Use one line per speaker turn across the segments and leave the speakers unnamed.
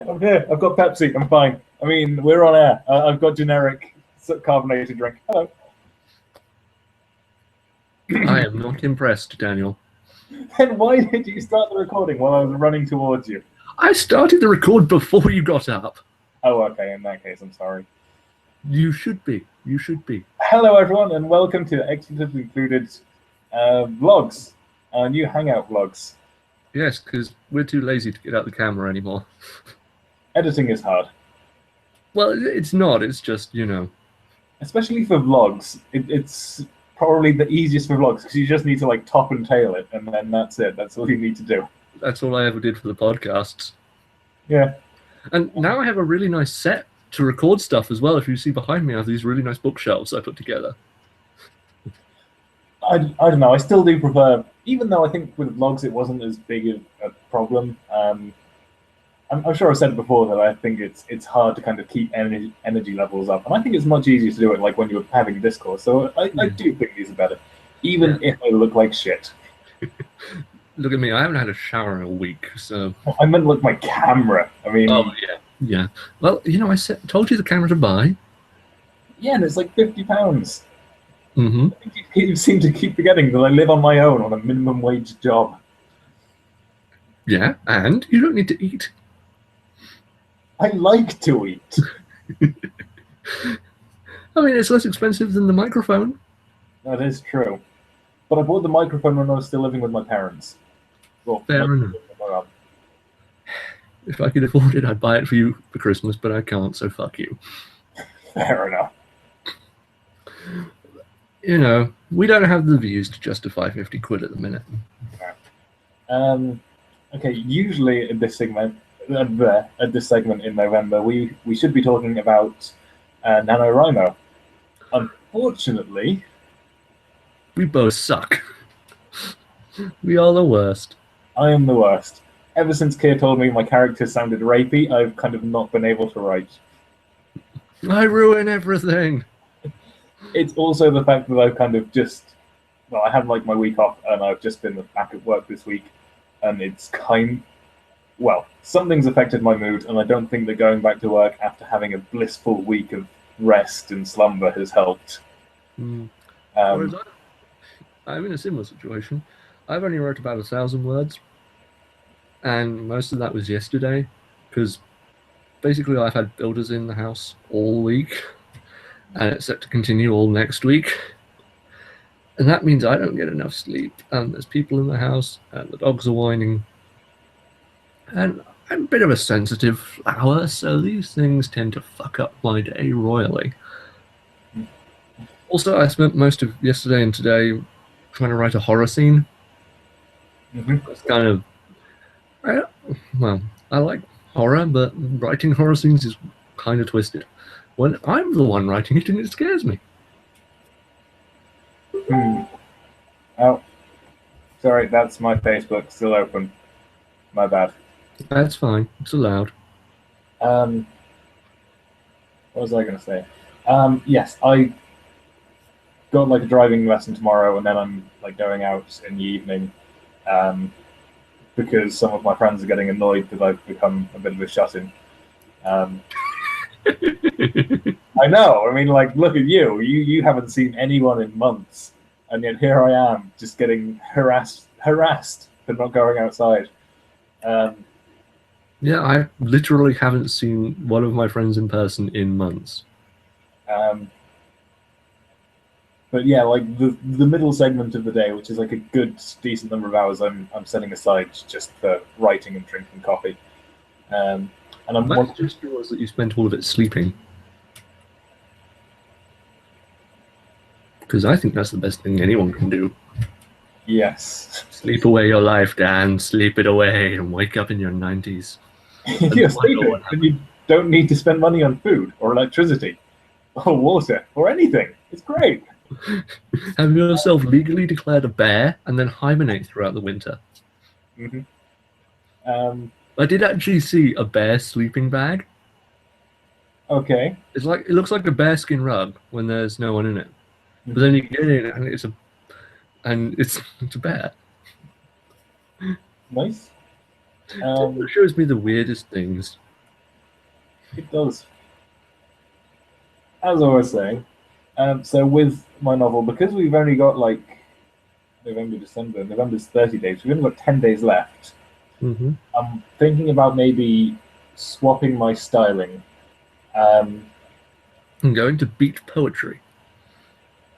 I'm here. I've got Pepsi. I'm fine. I mean, we're on air. I've got generic carbonated drink. Hello.
I am not impressed, Daniel.
Then why did you start the recording while I was running towards you?
I started the record before you got up.
Oh, okay. In that case, I'm sorry.
You should be. You should be.
Hello, everyone, and welcome to Expletives Included vlogs, our new Hangout vlogs.
Yes, because we're too lazy to get out the camera anymore.
Editing is hard.
Well, it's not. It's just, you know.
Especially for vlogs. It's probably the easiest for vlogs because you just need to like top and tail it, and then that's it. That's all you need to do.
That's all I ever did for the podcasts.
Yeah.
And now I have a really nice set to record stuff as well. If you see behind me, I have these really nice bookshelves I put together.
I don't know. I still do prefer, even though I think with vlogs it wasn't as big of a problem. I'm sure I've said it before that I think it's hard to kind of keep energy levels up, and I think it's much easier to do it like when you're having discourse. So I do think these are better, even if they look like shit.
Look at me. I haven't had a shower in a week, so.
I meant like my camera. I mean.
Oh yeah. Well, you know, told you the camera to buy.
Yeah, and it's like £50.
Mm-hmm.
I think you seem to keep forgetting that I live on my own on a minimum wage job.
Yeah, and you don't need to eat.
I like to eat.
I mean, it's less expensive than the microphone.
That is true. But I bought the microphone when I was still living with my parents. Well,
fair enough. If I could afford it, I'd buy it for you for Christmas, but I can't, so fuck you.
Fair enough.
You know, we don't have the views to justify 50 quid at the minute.
Okay, usually at this segment in November, we should be talking about NaNoWriMo. Unfortunately,
we both suck. We are the worst.
I am the worst. Ever since Keir told me my character sounded rapey, I've kind of not been able to write.
I ruin everything.
It's also the fact that I've kind of I had like my week off and I've just been back at work this week, and it's something's affected my mood, and I don't think that going back to work after having a blissful week of rest and slumber has helped.
I'm in a similar situation. I've only wrote about 1,000 words, and most of that was yesterday, because basically I've had builders in the house all week, and it's set to continue all next week. And that means I don't get enough sleep, and there's people in the house, and the dogs are whining. And I'm a bit of a sensitive flower, so these things tend to fuck up my day royally. Also, I spent most of yesterday and today trying to write a horror scene. It's kind of, I like horror, but writing horror scenes is kind of twisted. When I'm the one writing it, and it scares me.
Oh, sorry, that's my Facebook still open. My bad.
That's fine. It's allowed.
What was I going to say? Yes, I got like a driving lesson tomorrow, and then I'm like going out in the evening because some of my friends are getting annoyed that I've become a bit of a shut-in. I know. I mean, like, look at you. You haven't seen anyone in months, and yet here I am, just getting harassed for not going outside.
Yeah, I literally haven't seen one of my friends in person in months.
But yeah, like the middle segment of the day, which is like a good, decent number of hours, I'm setting aside just for writing and drinking coffee. And
my suggestion was that you spent all of it sleeping, because I think that's the best thing anyone can do.
Yes.
Sleep away your life, Dan. Sleep it away and wake up in your 90s.
You're sleeping, and you don't need to spend money on food or electricity or water or anything. It's great.
Have yourself legally declared a bear and then hibernate throughout the winter. I did actually see a bear sleeping bag.
Okay.
It looks like a bearskin rug when there's no one in it. But then you get in and it's a bear.
Nice.
It shows me the weirdest things.
It does. As I was saying, so with my novel, because we've only got like November, December, November's 30 days, we've only got 10 days left.
Hmm.
I'm thinking about maybe swapping my styling. Um,
I'm going to beat poetry.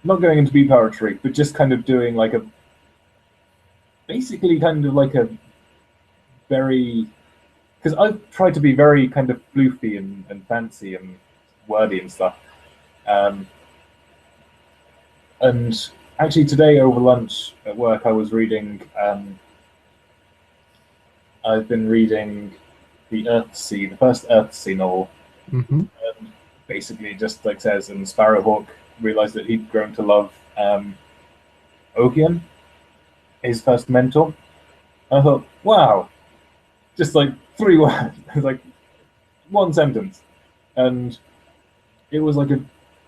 not going into beat poetry, but just kind of doing like a basically kind of like a very because I've tried to be very kind of floofy and fancy and wordy and stuff. Um, and actually today over lunch at work, I was reading. I've been reading the Earthsea, the first Earthsea novel.
Hmm.
Basically, just like says, and Sparrowhawk realized that he'd grown to love Ogian, his first mentor. I thought, wow, just like three words, like one sentence, and it was like a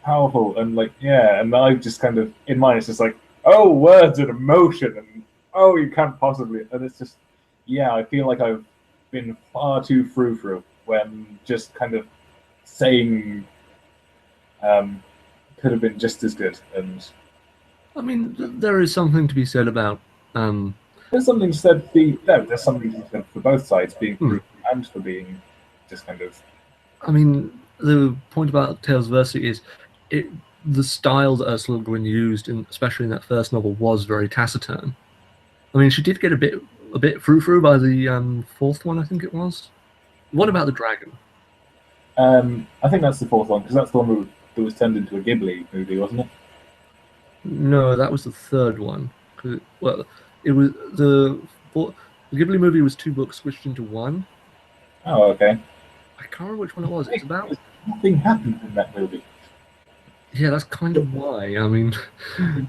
powerful and like yeah, and I just kind of in mine it's just like oh words and emotion and oh you can't possibly and it's just yeah I feel like I've been far too frou-frou when just kind of saying um, could have been just as good and
I mean, there is something to be said about. Um,
there's something said there's something said for both sides being
hmm.
frou and for being just kind of
I mean, the point about Tales of Earthsea is it the style that Ursula Le Guin used, especially in that first novel, was very taciturn. I mean, she did get a bit frou-frou by the fourth one, I think it was. What about the dragon?
I think that's the fourth one because that's the one that was turned into a Ghibli movie, wasn't it?
No, that was the third one. Well, it was the Ghibli movie was two books switched into one.
Oh, okay.
I can't remember which one it was. It's about
Nothing happened in that movie.
yeah, that's kind of why. I mean,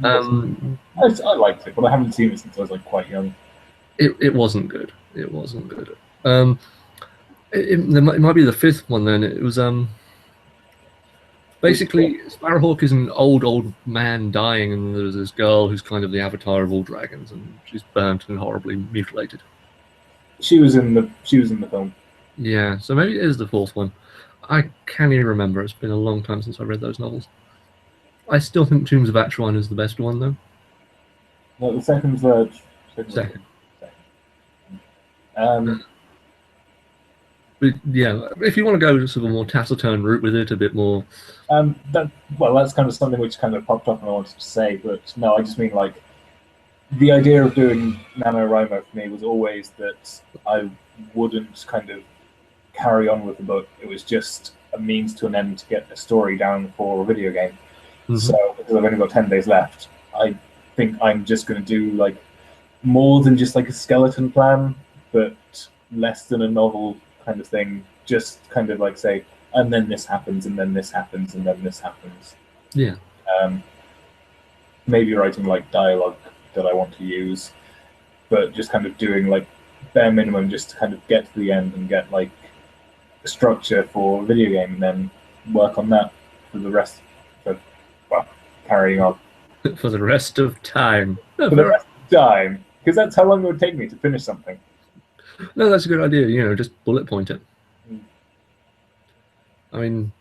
I liked it, but I haven't seen it since I was like quite young.
it wasn't good. It wasn't good. Um, it might be the fifth one then. It was basically Sparrowhawk is an old man dying, and there's this girl who's kind of the avatar of all dragons, and she's burnt and horribly mutilated.
She was in the film.
Yeah, so maybe it is the fourth one. I can't even remember. It's been a long time since I read those novels. I still think Tombs of Acheron is the best one, though.
No, the second, third,
Second.
Um,
But yeah, if you want to go sort of a more taciturn route with it, a bit more.
that's kind of something which kind of popped up and I wanted to say, but no, I just mean like the idea of doing NaNoWriMo for me was always that I wouldn't kind of carry on with the book. It was just a means to an end to get a story down for a video game.
Mhm.
So because I've only got 10 days left, I think I'm just going to do like more than just like a skeleton plan, but less than a novel kind of thing. Just kind of like say, and then this happens, and then this happens, and then this happens.
Yeah.
Maybe writing like dialogue that I want to use, but just kind of doing like bare minimum just to kind of get to the end and get like a structure for a video game and then work on that for the rest of, well, carrying on.
For the rest of time.
For the rest of time, because that's how long it would take me to finish something.
No, that's a good idea. Just bullet point it.
Mm.
I mean,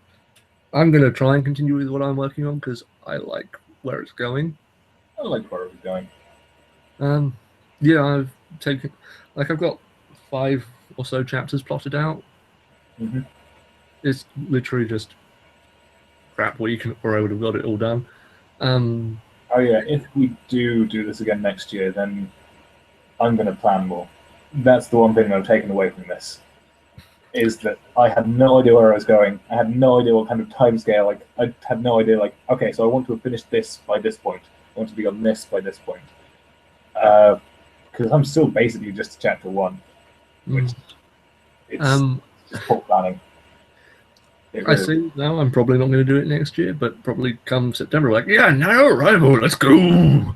I'm going to try and continue with what I'm working on because I like where it's going.
I like where it was going.
Yeah, I've got 5 or so chapters plotted out.
Mm-hmm.
It's literally just crap week, or I would have got it all done.
Oh yeah, if we do this again next year, then I'm going to plan more. That's the one thing that I've taken away from this, is that I had no idea where I was going. I had no idea what kind of time scale. Like I had no idea. Like okay, so I want to have finished this by this point. I want to be on this by this point. Because I'm still basically just chapter 1, which it's poor planning.
I see now I'm probably not going to do it next year, but probably come September, like, yeah, NaNoWriMo, let's go.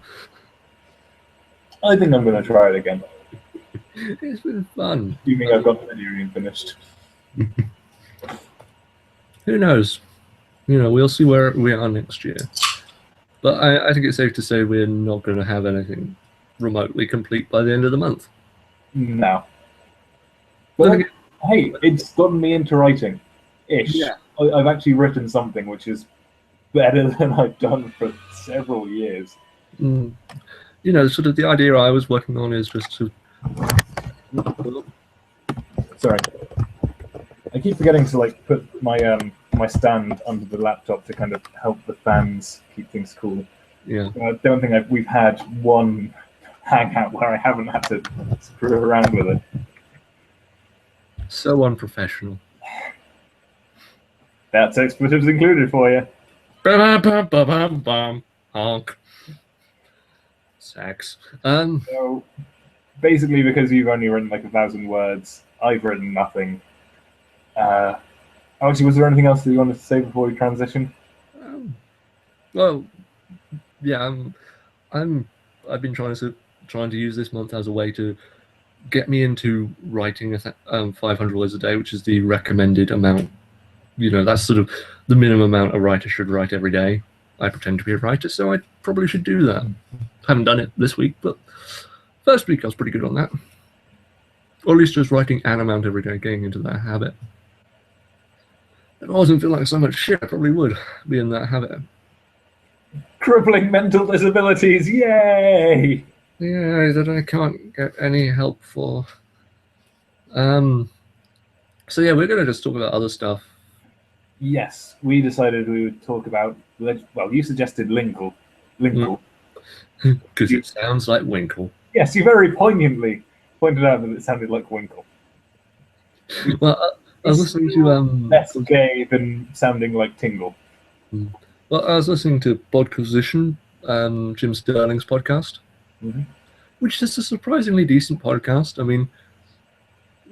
I think I'm going to try it again.
It's been fun.
Assuming I've got the video finished.
Who knows? We'll see where we are next year. But I think it's safe to say we're not going to have anything remotely complete by the end of the month.
No. But hey, it's gotten me into writing. ish.
Yeah.
I've actually written something which is better than I've done for several years.
Mm. Sort of the idea I was working on is just to.
Sorry, I keep forgetting to like put my stand under the laptop to kind of help the fans keep things cool.
Yeah.
I don't think we've had one hangout where I haven't had to screw around with it.
So unprofessional.
That's expletives included for you.
Ba-ba-ba-ba-bam-bam. Honk. Sex.
So basically, because you've only written like 1,000 words, I've written nothing. Actually, was there anything else that you wanted to say before we transition?
Well, yeah, I've been trying to use this month as a way to get me into writing 500 words a day, which is the recommended amount. That's sort of the minimum amount a writer should write every day. I pretend to be a writer, so I probably should do that. Haven't done it this week, but first week I was pretty good on that. Or at least just writing an amount every day, getting into that habit. If I wasn't feeling like so much shit, I probably would be in that habit.
Crippling mental disabilities, yay!
Yeah, that I can't get any help for. So yeah, we're gonna just talk about other stuff.
Yes, we decided we would talk about. Well, you suggested Linkle. Linkle.
Because it sounds like Winkle.
Yes, you very poignantly pointed out that it sounded like Winkle.
Well, I was listening to
less gay than sounding like Tingle.
Well, I was listening to Podquisition, Jim Sterling's podcast, which is a surprisingly decent podcast. I mean,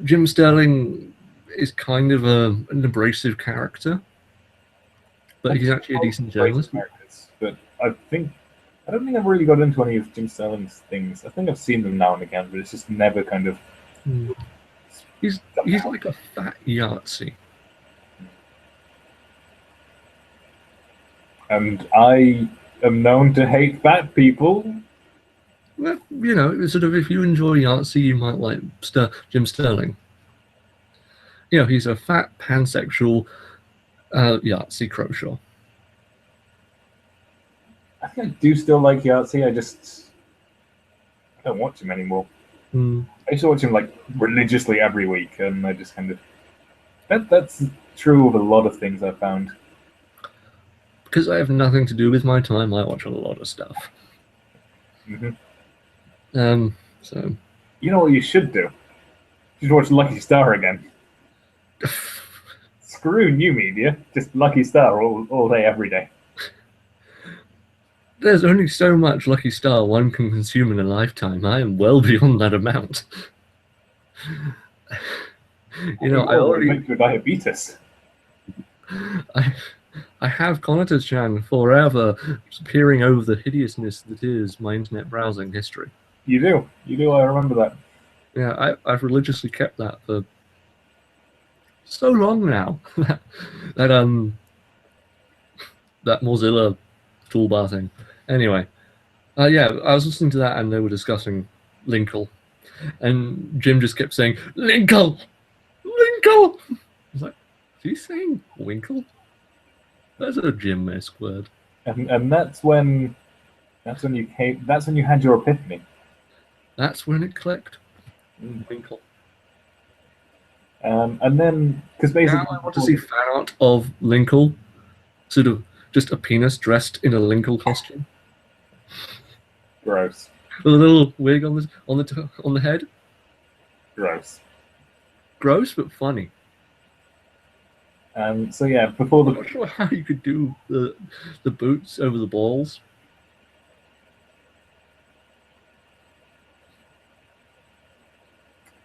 Jim Sterling is kind of an abrasive character, but he's actually a decent journalist.
But I don't think I've really got into any of Jim Sterling's things. I think I've seen them now and again, but it's just never kind of.
He's like a fat Yahtzee.
And I am known to hate fat people.
Well, sort of if you enjoy Yahtzee, you might like Jim Sterling. He's a fat pansexual Yahtzee Croshaw.
I think I do still like Yahtzee. I don't watch him anymore. I used to watch him like religiously every week, and I just kind of that's true of a lot of things I've found.
Because I have nothing to do with my time, I watch a lot of stuff. So
you know what you should do? You should watch Lucky Star again. Screw new media, just Lucky Star all day, every day.
There's only so much Lucky Star one can consume in a lifetime. I am well beyond that amount. I already
make your diabetes.
I have Konata-chan forever peering over the hideousness that is my internet browsing history.
You do. I remember that.
Yeah, I've religiously kept that for so long now. that Mozilla toolbar thing. Anyway, yeah, I was listening to that and they were discussing Linkle, and Jim just kept saying Linkle. I was like, is he saying Winkle? That's a Jim-esque word.
And that's when you had your epiphany.
That's when it clicked. Winkle.
And then because basically
now I want to see fan art of Linkle, sort of just a penis dressed in a Linkle costume.
Gross.
With a little wig on the head.
Gross.
Gross, but funny.
So yeah, before
I'm not sure how you could do the boots over the balls.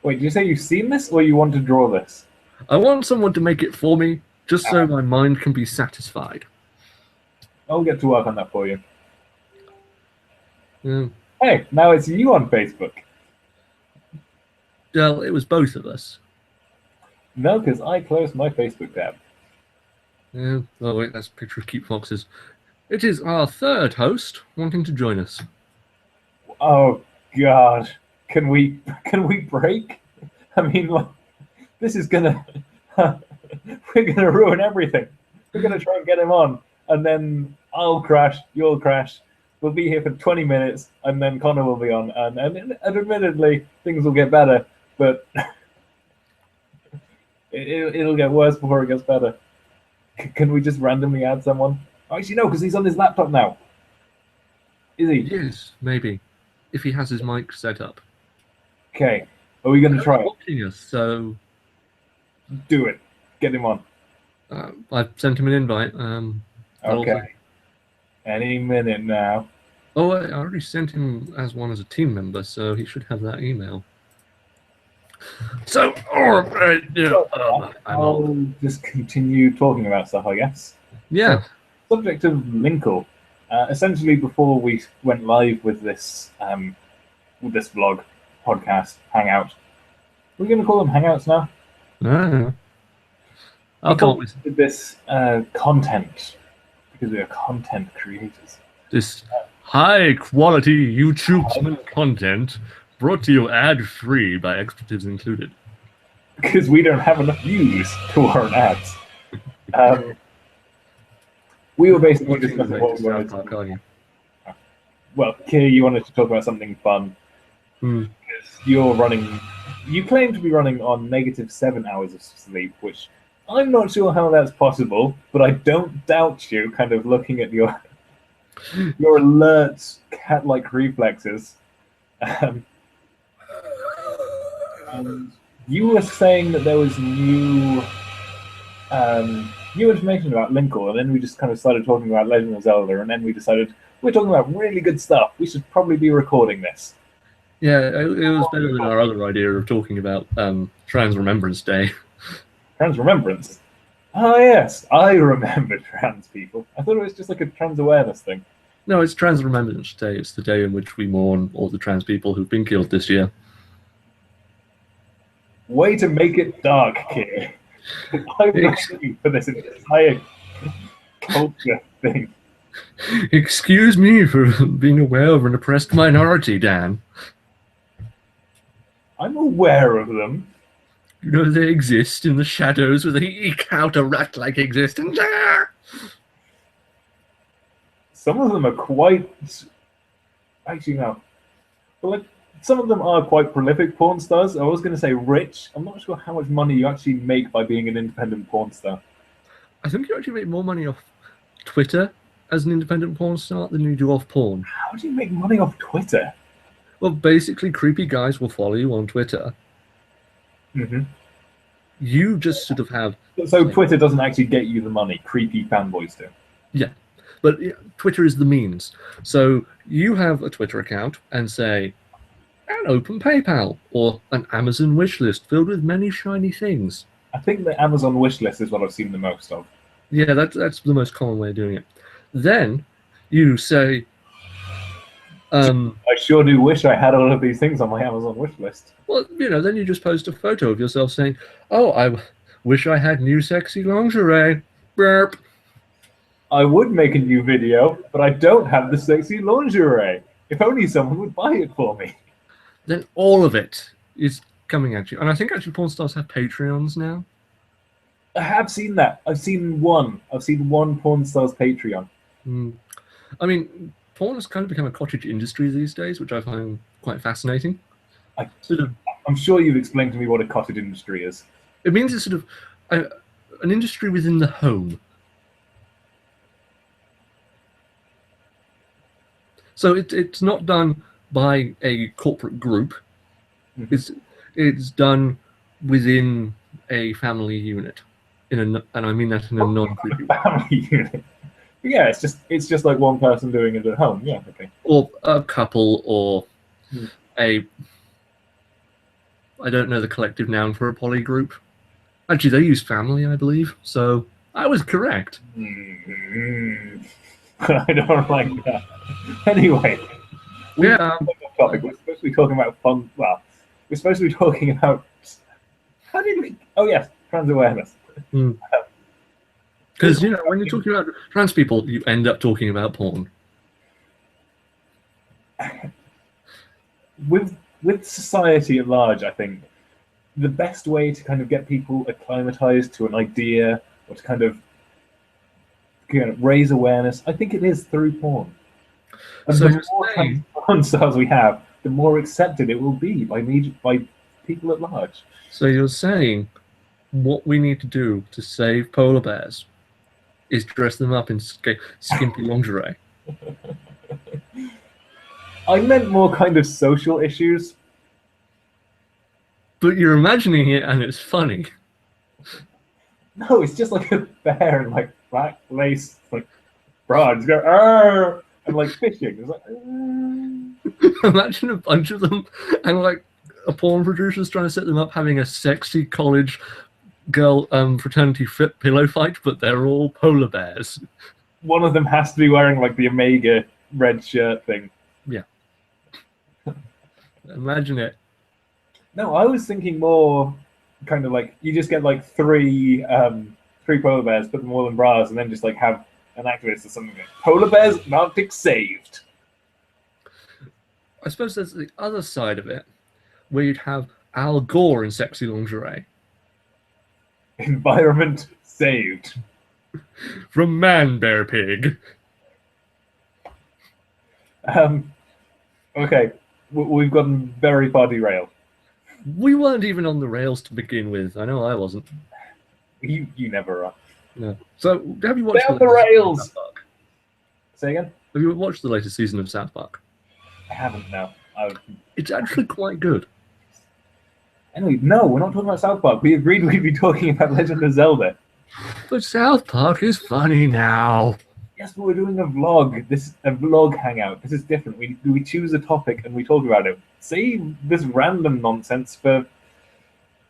Wait, did you say you've seen this, or you want to draw this?
I want someone to make it for me, just so my mind can be satisfied.
I'll get to work on that for you.
Yeah.
Hey, now it's you on Facebook.
Well, it was both of us.
No, because I closed my Facebook tab.
Yeah. Oh wait, that's a picture of Keep Foxes. It is our third host wanting to join us.
Oh God, can we break? I mean, like, this is gonna. We're going to ruin everything. We're going to try and get him on, and then I'll crash, you'll crash. We'll be here for 20 minutes, and then Connor will be on, and admittedly, things will get better, but it'll get worse before it gets better. Can we just randomly add someone? Actually, no, because he's on his laptop now. Is he?
Yes, maybe. If he has his mic set up.
Okay. Are we going to try it?
Watching us, so
Do it. Get him on.
I've sent him an invite.
Okay. Any minute now.
Oh, I already sent him as a team member, so he should have that email. So,
I'll just continue talking about stuff, I guess.
Yeah.
Subject of Linkle. Essentially, before we went live with this vlog, podcast, hangout, we're going to call them hangouts now.
I'll come up with
this content because we are content creators.
This high quality YouTube content brought to you ad-free by expletives included.
Because we don't have enough views to warrant ads. We were basically discussing what we wanted to do. Well, Kay, you wanted to talk about something fun. Because you claim to be running on -7 hours of sleep, which I'm not sure how that's possible, but I don't doubt you kind of looking at your alert cat-like reflexes. And you were saying that there was new information about Linkle, and then we just kind of started talking about Legend of Zelda, and then we decided we're talking about really good stuff. We should probably be recording this.
Yeah, it was better than our other idea of talking about Trans Remembrance Day.
Trans Remembrance? Oh, yes. I remember trans people. I thought it was just like a trans awareness thing.
No, it's Trans Remembrance Day. It's the day in which we mourn all the trans people who've been killed this year.
Way to make it dark, kid. I'm ready for this entire culture thing.
Excuse me for being aware of an oppressed minority, Dan.
I'm aware of them.
You know they exist in the shadows where they eke out a rat-like existence.
Some of them are quite... Actually, no. But like, some of them are quite prolific porn stars. I was going to say rich. I'm not sure how much money you actually make by being an independent porn star.
I think you actually make more money off Twitter as an independent porn star than you do off porn.
How do you make money off Twitter?
Well, basically, creepy guys will follow you on Twitter.
Mm-hmm.
You just sort of have...
So Twitter doesn't actually get you the money. Creepy fanboys do.
Yeah. But Twitter is the means. So you have a Twitter account and say, an open PayPal or an Amazon wish list filled with many shiny things.
I think the Amazon wish list is what I've seen the most of.
Yeah, that's the most common way of doing it. Then you say...
I sure do wish I had all of these things on my Amazon wish list.
Well, you know, then you just post a photo of yourself saying, oh, I wish I had new sexy lingerie. Burp.
I would make a new video, but I don't have the sexy lingerie. If only someone would buy it for me.
Then all of it is coming at you. And I think actually porn stars have Patreons now.
I have seen that. I've seen one. I've seen one porn star's Patreon.
I mean, porn has kind of become a cottage industry these days, which I find quite fascinating.
I'm sure you've explained to me what a cottage industry is.
It means it's sort of an industry within the home. So it's not done by a corporate group. Mm-hmm. It's done within a family unit, and I mean that in a non-creepy way.
Family unit. Yeah, it's just like one person doing it at home. Yeah, okay.
Or a couple, or I don't know the collective noun for a poly group. Actually, they use family, I believe. So I was correct.
I don't like that. Anyway, topic. We're supposed to be talking about fun. Well, we're supposed to be talking about. How did we? Oh yes, trans awareness.
Because you know, when you're talking about trans people, you end up talking about porn.
With society at large, I think the best way to kind of get people acclimatized to an idea or to kind of raise awareness, I think it is through porn. And
So
the
you're
more kind
saying,
of porn stars we have, the more accepted it will be by people at large.
what we need to do to save polar bears is dress them up in skimpy lingerie.
I meant more kind of social issues.
But you're imagining it and it's funny.
No, it's just like a bear in like black lace, like bronze, go "Arr!" and like fishing. It's like,
Imagine a bunch of them and like a porn producer's trying to set them up having a sexy college girl fraternity fit pillow fight, but they're all polar bears.
one of them has to be wearing like the Omega red shirt thing.
Yeah. Imagine it.
No, I was thinking more kind of like you just get like three polar bears, put them all in bras, and then just like have an activist or something like polar bears Arctic saved.
I suppose there's the other side of it, where you'd have Al Gore in sexy lingerie.
Environment saved.
From Man Bear Pig.
Okay, we've gotten very far derailed.
We weren't even on the rails to begin with. I know I wasn't.
You never are.
No. So, have you watched
Down the rails. Say again?
Have you watched the latest season of South Park?
I haven't now.
It's actually quite good.
Anyway, no, we're not talking about South Park. We agreed we'd be talking about Legend of Zelda.
But South Park is funny now.
Yes, but we're doing a vlog. This is a vlog hangout. This is different. We choose a topic and we talk about it. Save this random nonsense for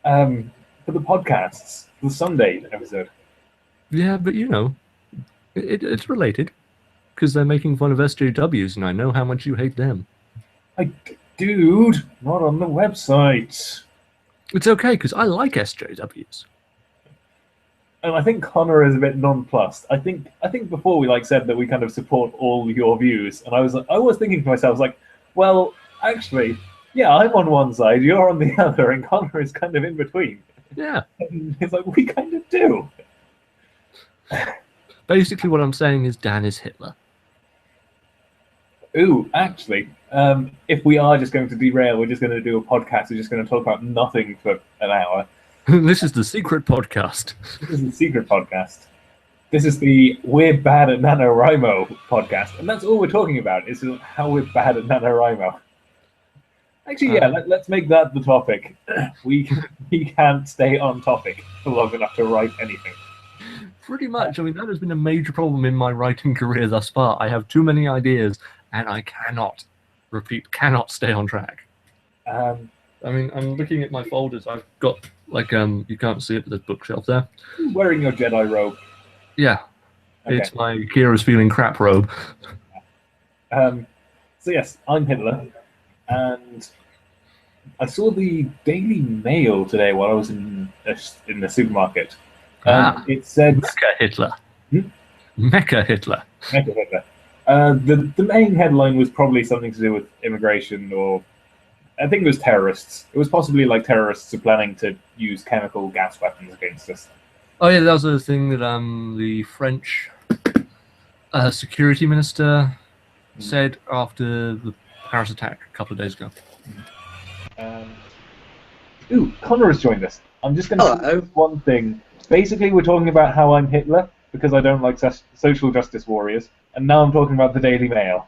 the podcasts, the Sunday episode.
Yeah, but you know, it's related because they're making fun of SJWs, and I know how much you hate them.
Dude, not on the website.
It's okay because I like SJWs.
And I think Connor is a bit nonplussed. I think before we said that we kind of support all your views, and I was thinking to myself, well, actually, yeah, I'm on one side, you're on the other, and Connor is kind of in between.
Yeah.
And it's like we kind of do.
Basically, what I'm saying is Dan is Hitler.
Ooh, actually, if we are just going to derail, we're just going to do a podcast. We're just going to talk about nothing for an hour.
This is the secret podcast.
This is the secret podcast. This is the We're Bad at NaNoWriMo podcast. And that's all we're talking about, is how we're bad at NaNoWriMo. Actually, yeah, let's make that the topic. We can't stay on topic for long enough to write anything.
Pretty much. I mean, that has been a major problem in my writing career thus far. I have too many ideas, and I cannot stay on track.
I
mean, I'm looking at my folders. I've got, you can't see it, but there's a bookshelf there.
Wearing your Jedi robe.
Yeah.
Okay.
It's my Kira's feeling crap robe.
So yes, I'm Hitler, and I saw the Daily Mail today while I was in the supermarket. It said
Mecha Hitler. Mecha Hitler.
Mecha Hitler. The main headline was probably something to do with immigration, or I think it was terrorists. It was possibly terrorists are planning to use chemical gas weapons against us.
Oh yeah, that was the thing that the French security minister said after the Paris attack a couple of days ago.
Ooh, Connor has joined us. I'm just going to say one thing. Basically, we're talking about how I'm Hitler because I don't like social justice warriors, and now I'm talking about the Daily Mail.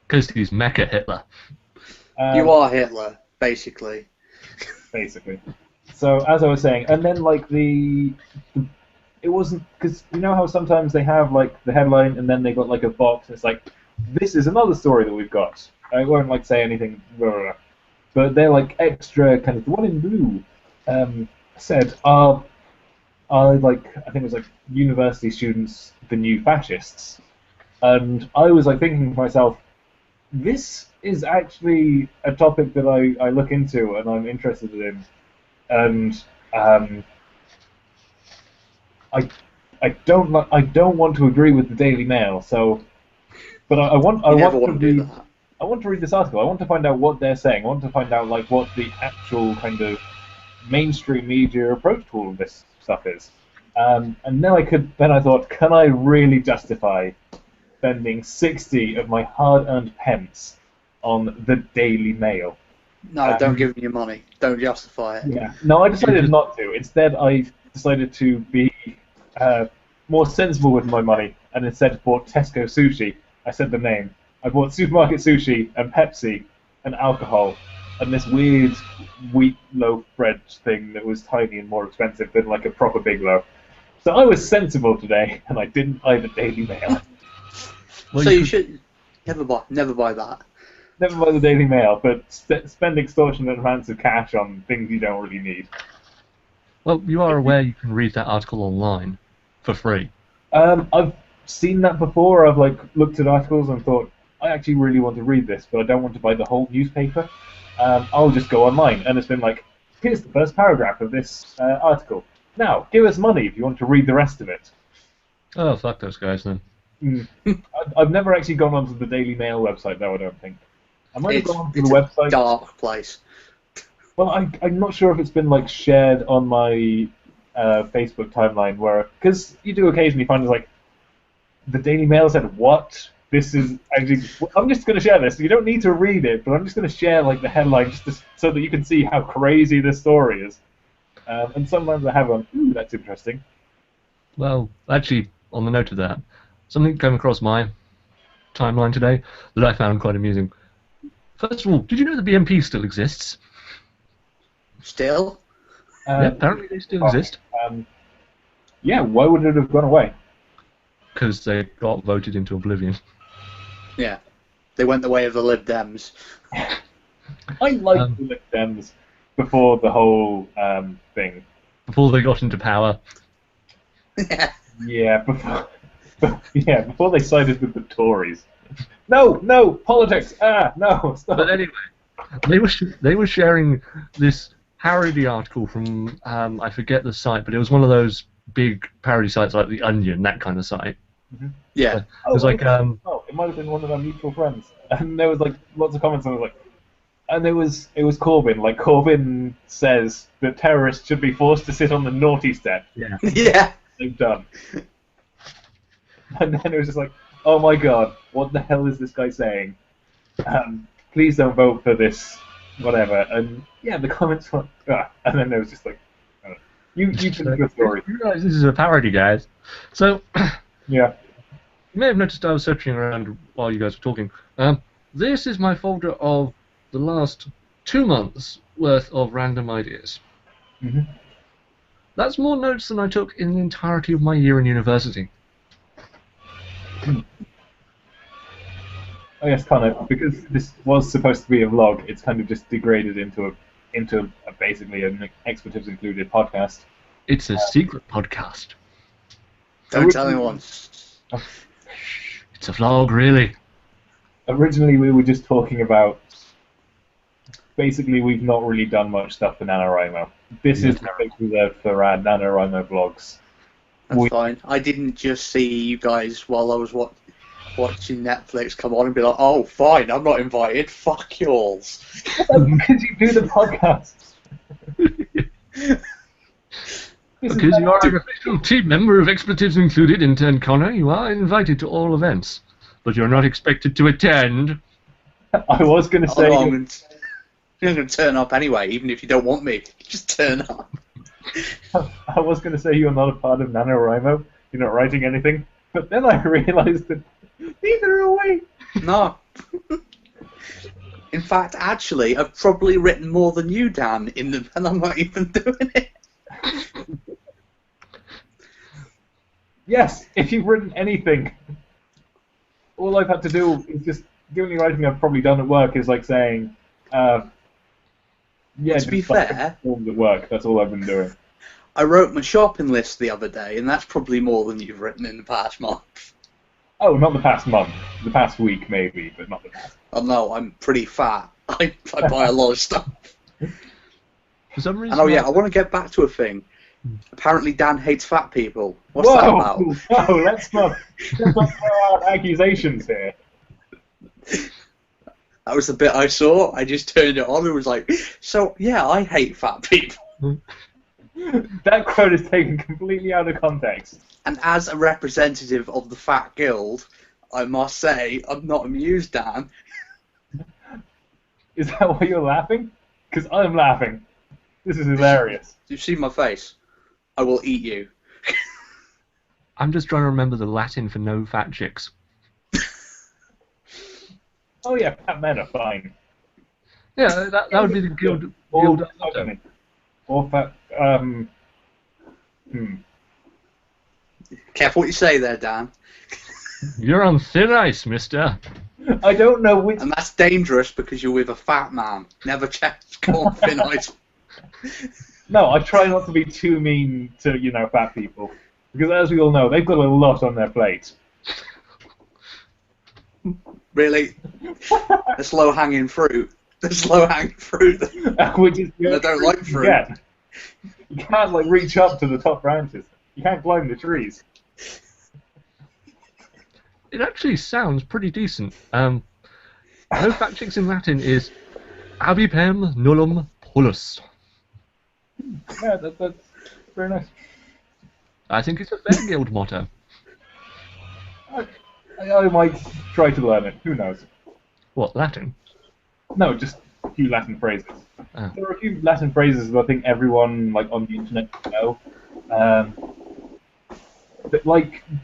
Because he's Mecha Hitler.
You are Hitler, basically.
Basically. So, as I was saying, and then it wasn't, because you know how sometimes they have the headline and then they got a box and it's this is another story that we've got. I won't say anything, blah, blah, blah. But they're extra kind of, the one in blue said, I think it was university students, the new fascists. And I was thinking to myself, this is actually a topic that I look into and I'm interested in. And I don't want to agree with the Daily Mail, but I want to read this article. I want to find out what they're saying. I want to find out what the actual kind of mainstream media approach to all of this stuff is. And then I thought, can I really justify spending 60 of my hard-earned pence on the Daily Mail?
No, don't give me your money. Don't justify it.
Yeah. No, I decided not to. Instead, I decided to be more sensible with my money, and instead bought Tesco sushi. I said the name. I bought supermarket sushi and Pepsi and alcohol and this weird wheat loaf bread thing that was tiny and more expensive than like a proper big loaf. So I was sensible today, and I didn't buy the Daily Mail.
Well, so you should never buy that.
Never buy the Daily Mail, but spend extortionate amounts of cash on things you don't really need.
Well, you are aware you can read that article online for free.
I've seen that before. I've looked at articles and thought, I actually really want to read this, but I don't want to buy the whole newspaper. I'll just go online, and it's been like, here's the first paragraph of this article. Now, give us money if you want to read the rest of it.
Oh, fuck those guys then.
I've never actually gone onto the Daily Mail website, though, I don't think. I might have gone onto the website.
It's a dark place.
Well, I'm not sure if it's been shared on my Facebook timeline, because you do occasionally find it's like, the Daily Mail said, what? This is actually, I'm just going to share this. You don't need to read it, but I'm just going to share the headline so that you can see how crazy this story is. And sometimes I have gone, ooh, that's interesting.
Well, actually, on the note of that, something came across my timeline today that I found quite amusing. First of all, did you know the BNP still exists?
Still?
Yeah, apparently they still exist.
Yeah, why would it have gone away?
Because they got voted into oblivion.
Yeah, they went the way of the Lib Dems.
I liked the Lib Dems before the whole thing.
Before they got into power.
Yeah.
Yeah, before they sided with the Tories. No, politics. No, stop.
But anyway, they were sharing this parody article from I forget the site, but it was one of those big parody sites like The Onion, that kind of site.
Mm-hmm.
Yeah.
It was
it might have been one of our mutual friends, and there was lots of comments, and it was Corbyn. Corbyn says that terrorists should be forced to sit on the naughty step.
Yeah.
Yeah.
They've done. And then it was just like, oh my god, what the hell is this guy saying? Please don't vote for this, whatever. And yeah, the comments were, and then it was just like, you can do a story.
You realize this is a parody, guys. So,
yeah.
You may have noticed I was searching around while you guys were talking. This is my folder of the last 2 months worth of random ideas.
Mm-hmm.
That's more notes than I took in the entirety of my year in university.
I guess kind of, because this was supposed to be a vlog, it's kind of just degraded into basically an expletives included podcast.
It's a secret podcast.
Don't tell anyone.
It's a vlog, really.
Originally, we were just talking about. Basically, we've not really done much stuff for NaNoWriMo. This is the big reserved for our NaNoWriMo vlogs.
That's fine. I didn't just see you guys while I was watching Netflix come on and be like, oh, fine, I'm not invited. Fuck yours.
Because you do the podcast.
Because you are an official team member of Expletives Included, Intern Connor, you are invited to all events. But you're not expected to attend.
I was going to say...
You're going to turn up anyway, even if you don't want me. Just turn up.
I was going to say you're not a part of NaNoWriMo. You're not writing anything. But then I realised that neither are we.
No. In fact, actually, I've probably written more than you, Dan, and I'm not even doing it.
Yes, if you've written anything, all I've had to do is just, the only writing I've probably done at work is saying, yeah,
to be fair,
forms at work. That's all I've been doing.
I wrote my shopping list the other day, and that's probably more than you've written in the past month.
Oh, not the past month. The past week, maybe, but not the past.
Oh no, I'm pretty fat. I buy a lot of stuff.
For some reason.
And oh yeah, I want to get back to a thing. Apparently, Dan hates fat people. What's
Whoa,
that about?
Whoa, let's not throw out accusations here.
That was the bit I saw. I just turned it on and was like, so, yeah, I hate fat people.
That quote is taken completely out of context.
And as a representative of the Fat Guild, I must say, I'm not amused, Dan.
Is that why you're laughing? Because I'm laughing. This is hilarious.
You've seen my face. I will eat you.
I'm just trying to remember the Latin for no fat chicks.
Oh yeah, fat men are fine.
Yeah, that would be the guild.
Or,
motto.
or fat.
Careful what you say there, Dan.
You're on thin ice, mister.
I don't know which.
And that's dangerous because you're with a fat man. Never go on thin ice.
No, I try not to be too mean to fat people because, as we all know, they've got a lot on their plate.
Really? The slow-hanging fruit. The slow-hanging fruit.
Which is
I don't like fruit.
You can't like reach up to the top branches. You can't climb the trees.
It actually sounds pretty decent. No fat chicks in Latin is abipem nullum polus.
Yeah, that's very nice.
I think it's a fair guild motto.
I might try to learn it. Who knows?
What, Latin?
No, just a few Latin phrases.
Oh.
There are a few Latin phrases that I think everyone on the internet should know. But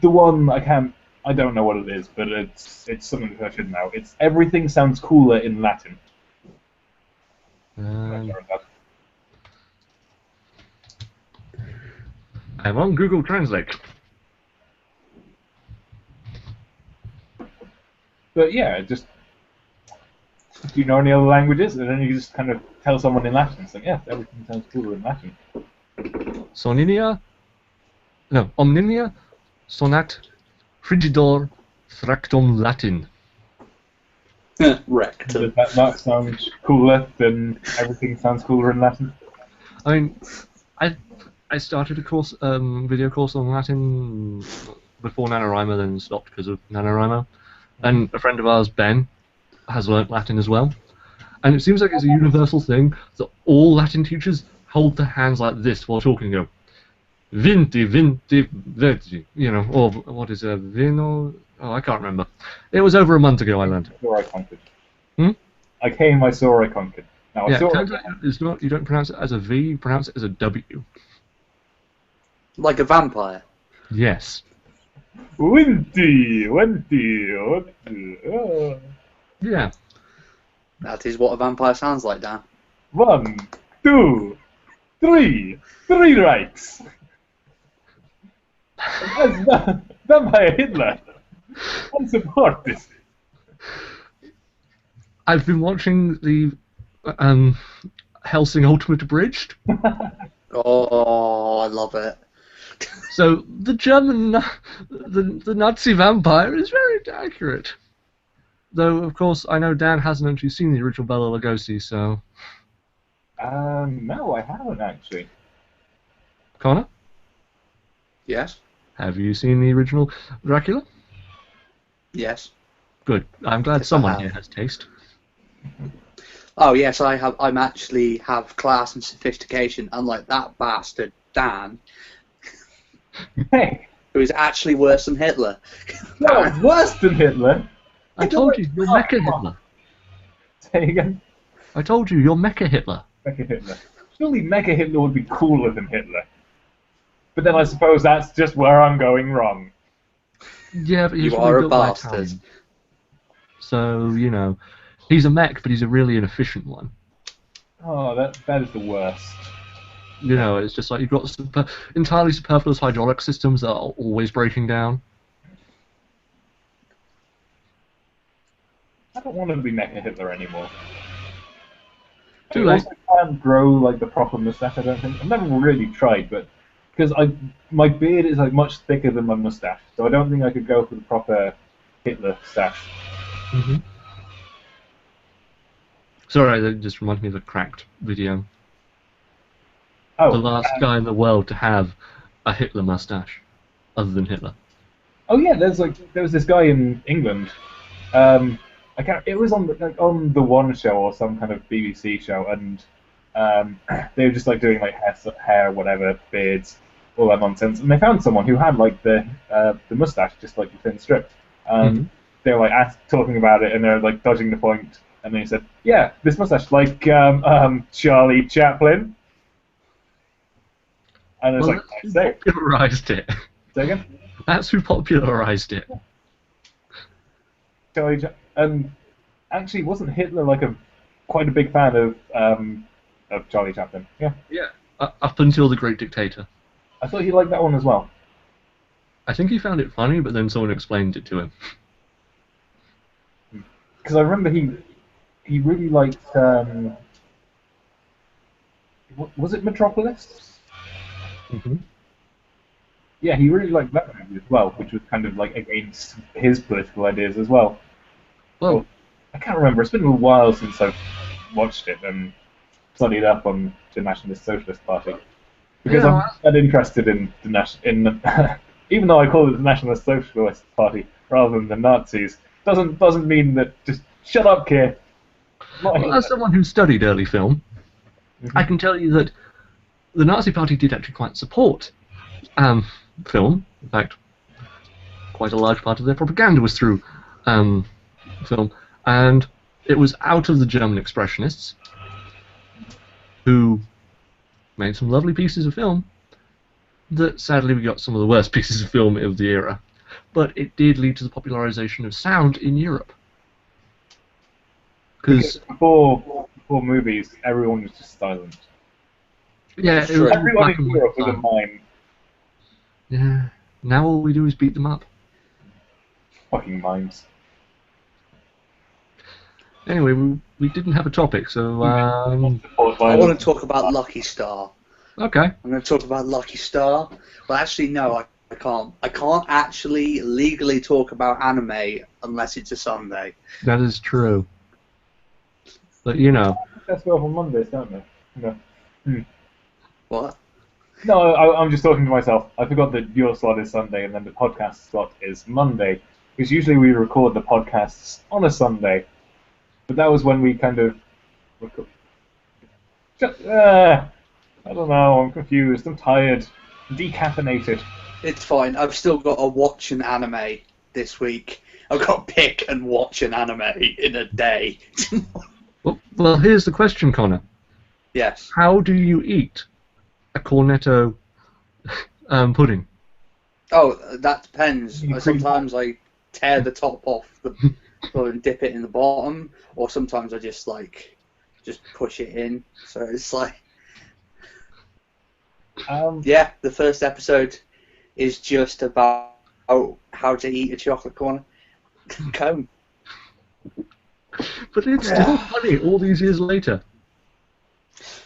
the one I don't know what it is, but it's something that I should know. It's everything sounds cooler in Latin.
I'm on Google Translate.
But yeah, just do you know any other languages? And then you just kind of tell someone in Latin, saying, yeah, everything sounds cooler in Latin.
Omninia sonat frigidor fractum Latin.
Wrecked.
Does that not sound cooler than everything sounds cooler in Latin?
I mean, I started a video course on Latin before NaNoWriMo, then stopped because of NaNoWriMo. And a friend of ours, Ben, has learnt Latin as well. And it seems like it's a universal thing that all Latin teachers hold their hands like this while talking. Go, vinti, vinti, veggi. Or what is it? Vino? Oh, I can't remember. It was over a month ago I learned.
Saw I conquered. I came, I saw, I conquered. Now,
Yeah,
I saw
it turns out it's not, you don't pronounce it as a V, you pronounce it as a W.
Like a vampire.
Yes.
Winty, winty, winty.
Yeah.
That is what a vampire sounds like, Dan.
1, 2, 3. 3 rights. That's Vampire Hitler. I support this.
I've been watching the Helsing Ultimate Abridged.
Oh, I love it.
So the German, the Nazi vampire is very accurate. Though, of course, I know Dan hasn't actually seen the original Bela Lugosi, so...
No, I haven't actually.
Connor,
Yes?
have you seen the original Dracula?
Yes.
Good. I'm glad
Yes, I
someone
have.
here has taste.
Oh, yes, I have. I'm actually have class and sophistication, unlike that bastard, Dan,
Hey,
who is actually worse than Hitler.
no, worse than Hitler.
I told you, you're Mecha Hitler.
Say again.
I told you, you're Mecha Hitler.
Mecha Hitler. Surely Mecha Hitler would be cooler than Hitler. But then I suppose that's just where I'm going wrong.
Yeah, but he's
You
really
are a
built by
bastard.
Italian. So, he's a mech, but he's a really inefficient one.
Oh, that is the worst.
It's just like you've got entirely superfluous hydraulic systems that are always breaking down.
I don't want to be Mecha Hitler anymore.
Too
I
late.
also can't grow the proper mustache. I don't think. I've never really tried, but because my beard is much thicker than my mustache, so I don't think I could go for the proper Hitler stash.
Mm-hmm. Sorry, that just reminded me of a Cracked video.
Oh,
The last guy in the world to have a Hitler mustache, other than Hitler.
Oh yeah, there was this guy in England. It was on the One Show or some kind of BBC show, and They were just like doing like hair, whatever, beards, all that nonsense, and they found someone who had like the mustache, just like the thin strip.
Mhm.
They were like talking about it, and they're like dodging the point, and then he said, "Yeah, this mustache, like Charlie Chaplin," and it's
Well,
like,
that's who
"Say,
popularized it.
say again,
That's who popularized it.
Charlie." And actually, wasn't Hitler like quite a big fan of Charlie Chaplin? Yeah,
Yeah. Up until The Great Dictator.
I thought he liked that one as well.
I think he found it funny, but then someone explained it to him.
Because I remember he really liked was it Metropolis?
Mm-hmm.
Yeah, he really liked that movie as well, which was kind of like against his political ideas as well.
Well,
I can't remember. It's been a while since I've watched it and studied up on the Nationalist Socialist Party because
Yeah.
I'm not interested in even though I call it the Nationalist Socialist Party rather than the Nazis, doesn't mean that just shut up, kid. Not
well, as someone who studied early film, I can tell you that the Nazi Party did actually quite support film. In fact, quite a large part of their propaganda was through film, and it was out of the German expressionists who made some lovely pieces of film that sadly we got some of the worst pieces of film of the era, but it did lead to the popularization of sound in Europe.
because before movies, everyone was just silent.
Yeah,
Sure.
was
Everyone
black
in
and white
Europe was a
time.
mime.
Yeah. Now all we do is beat them up.
Fucking mimes.
Anyway, we didn't have a topic, so
Support
I
violence.
want to talk about Lucky Star.
okay.
I'm going to talk about Lucky Star. Well, actually, no, I can't. I can't actually legally talk about anime unless it's a Sunday.
That is true. But you know,
Let's go on Mondays, don't we? No.
What?
No, I'm just talking to myself. I forgot that your slot is Sunday and then the podcast slot is Monday. Because usually we record the podcasts on a Sunday. But that was when we kind of... I don't know, I'm confused, I'm tired. Decaffeinated.
It's fine. I've still got to watch an anime this week. I've got to pick and watch an anime in a day.
well, here's the question, Connor.
Yes.
How do you eat a cornetto pudding?
Oh, that depends.
You
Sometimes I tear the top off and dip it in the bottom, or sometimes I just push it in. So it's like, yeah, the first episode is just about how to eat a chocolate corn cone.
But it's still funny all these years later.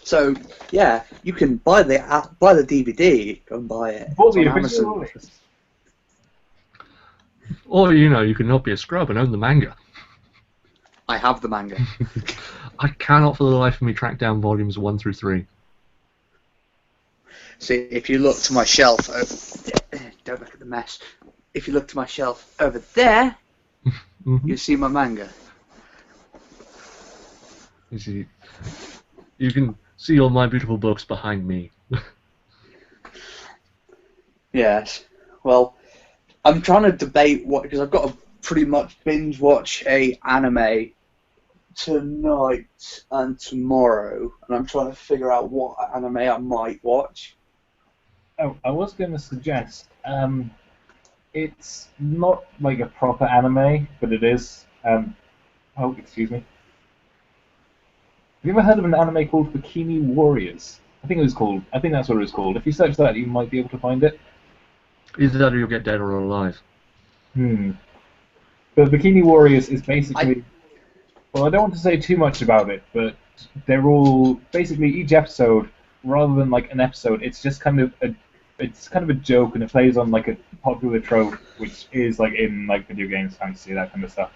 So yeah, you can buy the DVD. Go and buy it.
Bought the
It's on
official
Amazon.
release.
Or, you know, you can not be a scrub and own the manga.
I have the manga.
I cannot for the life of me track down volumes 1 through 3.
See, if you look to my shelf, don't look at the mess. If you look to my shelf over there,
Mm-hmm.
you see my manga.
You see, you can see all my beautiful books behind me.
Yes. Well, I'm trying to debate because I've got to pretty much binge watch a anime tonight and tomorrow, and I'm trying to figure out what anime I might watch.
Oh, I was going to suggest, it's not like a proper anime, but it is. Oh, excuse me. Have you ever heard of an anime called Bikini Warriors? I think that's what it was called. If you search that, you might be able to find it.
Either that or you'll get dead or alive.
But Bikini Warriors is basically... Well, I don't want to say too much about it, but they're all... Basically, each episode, rather than like an episode, it's just kind of a joke, and it plays on like a popular trope, which is like in like video games, fantasy, that kind of stuff.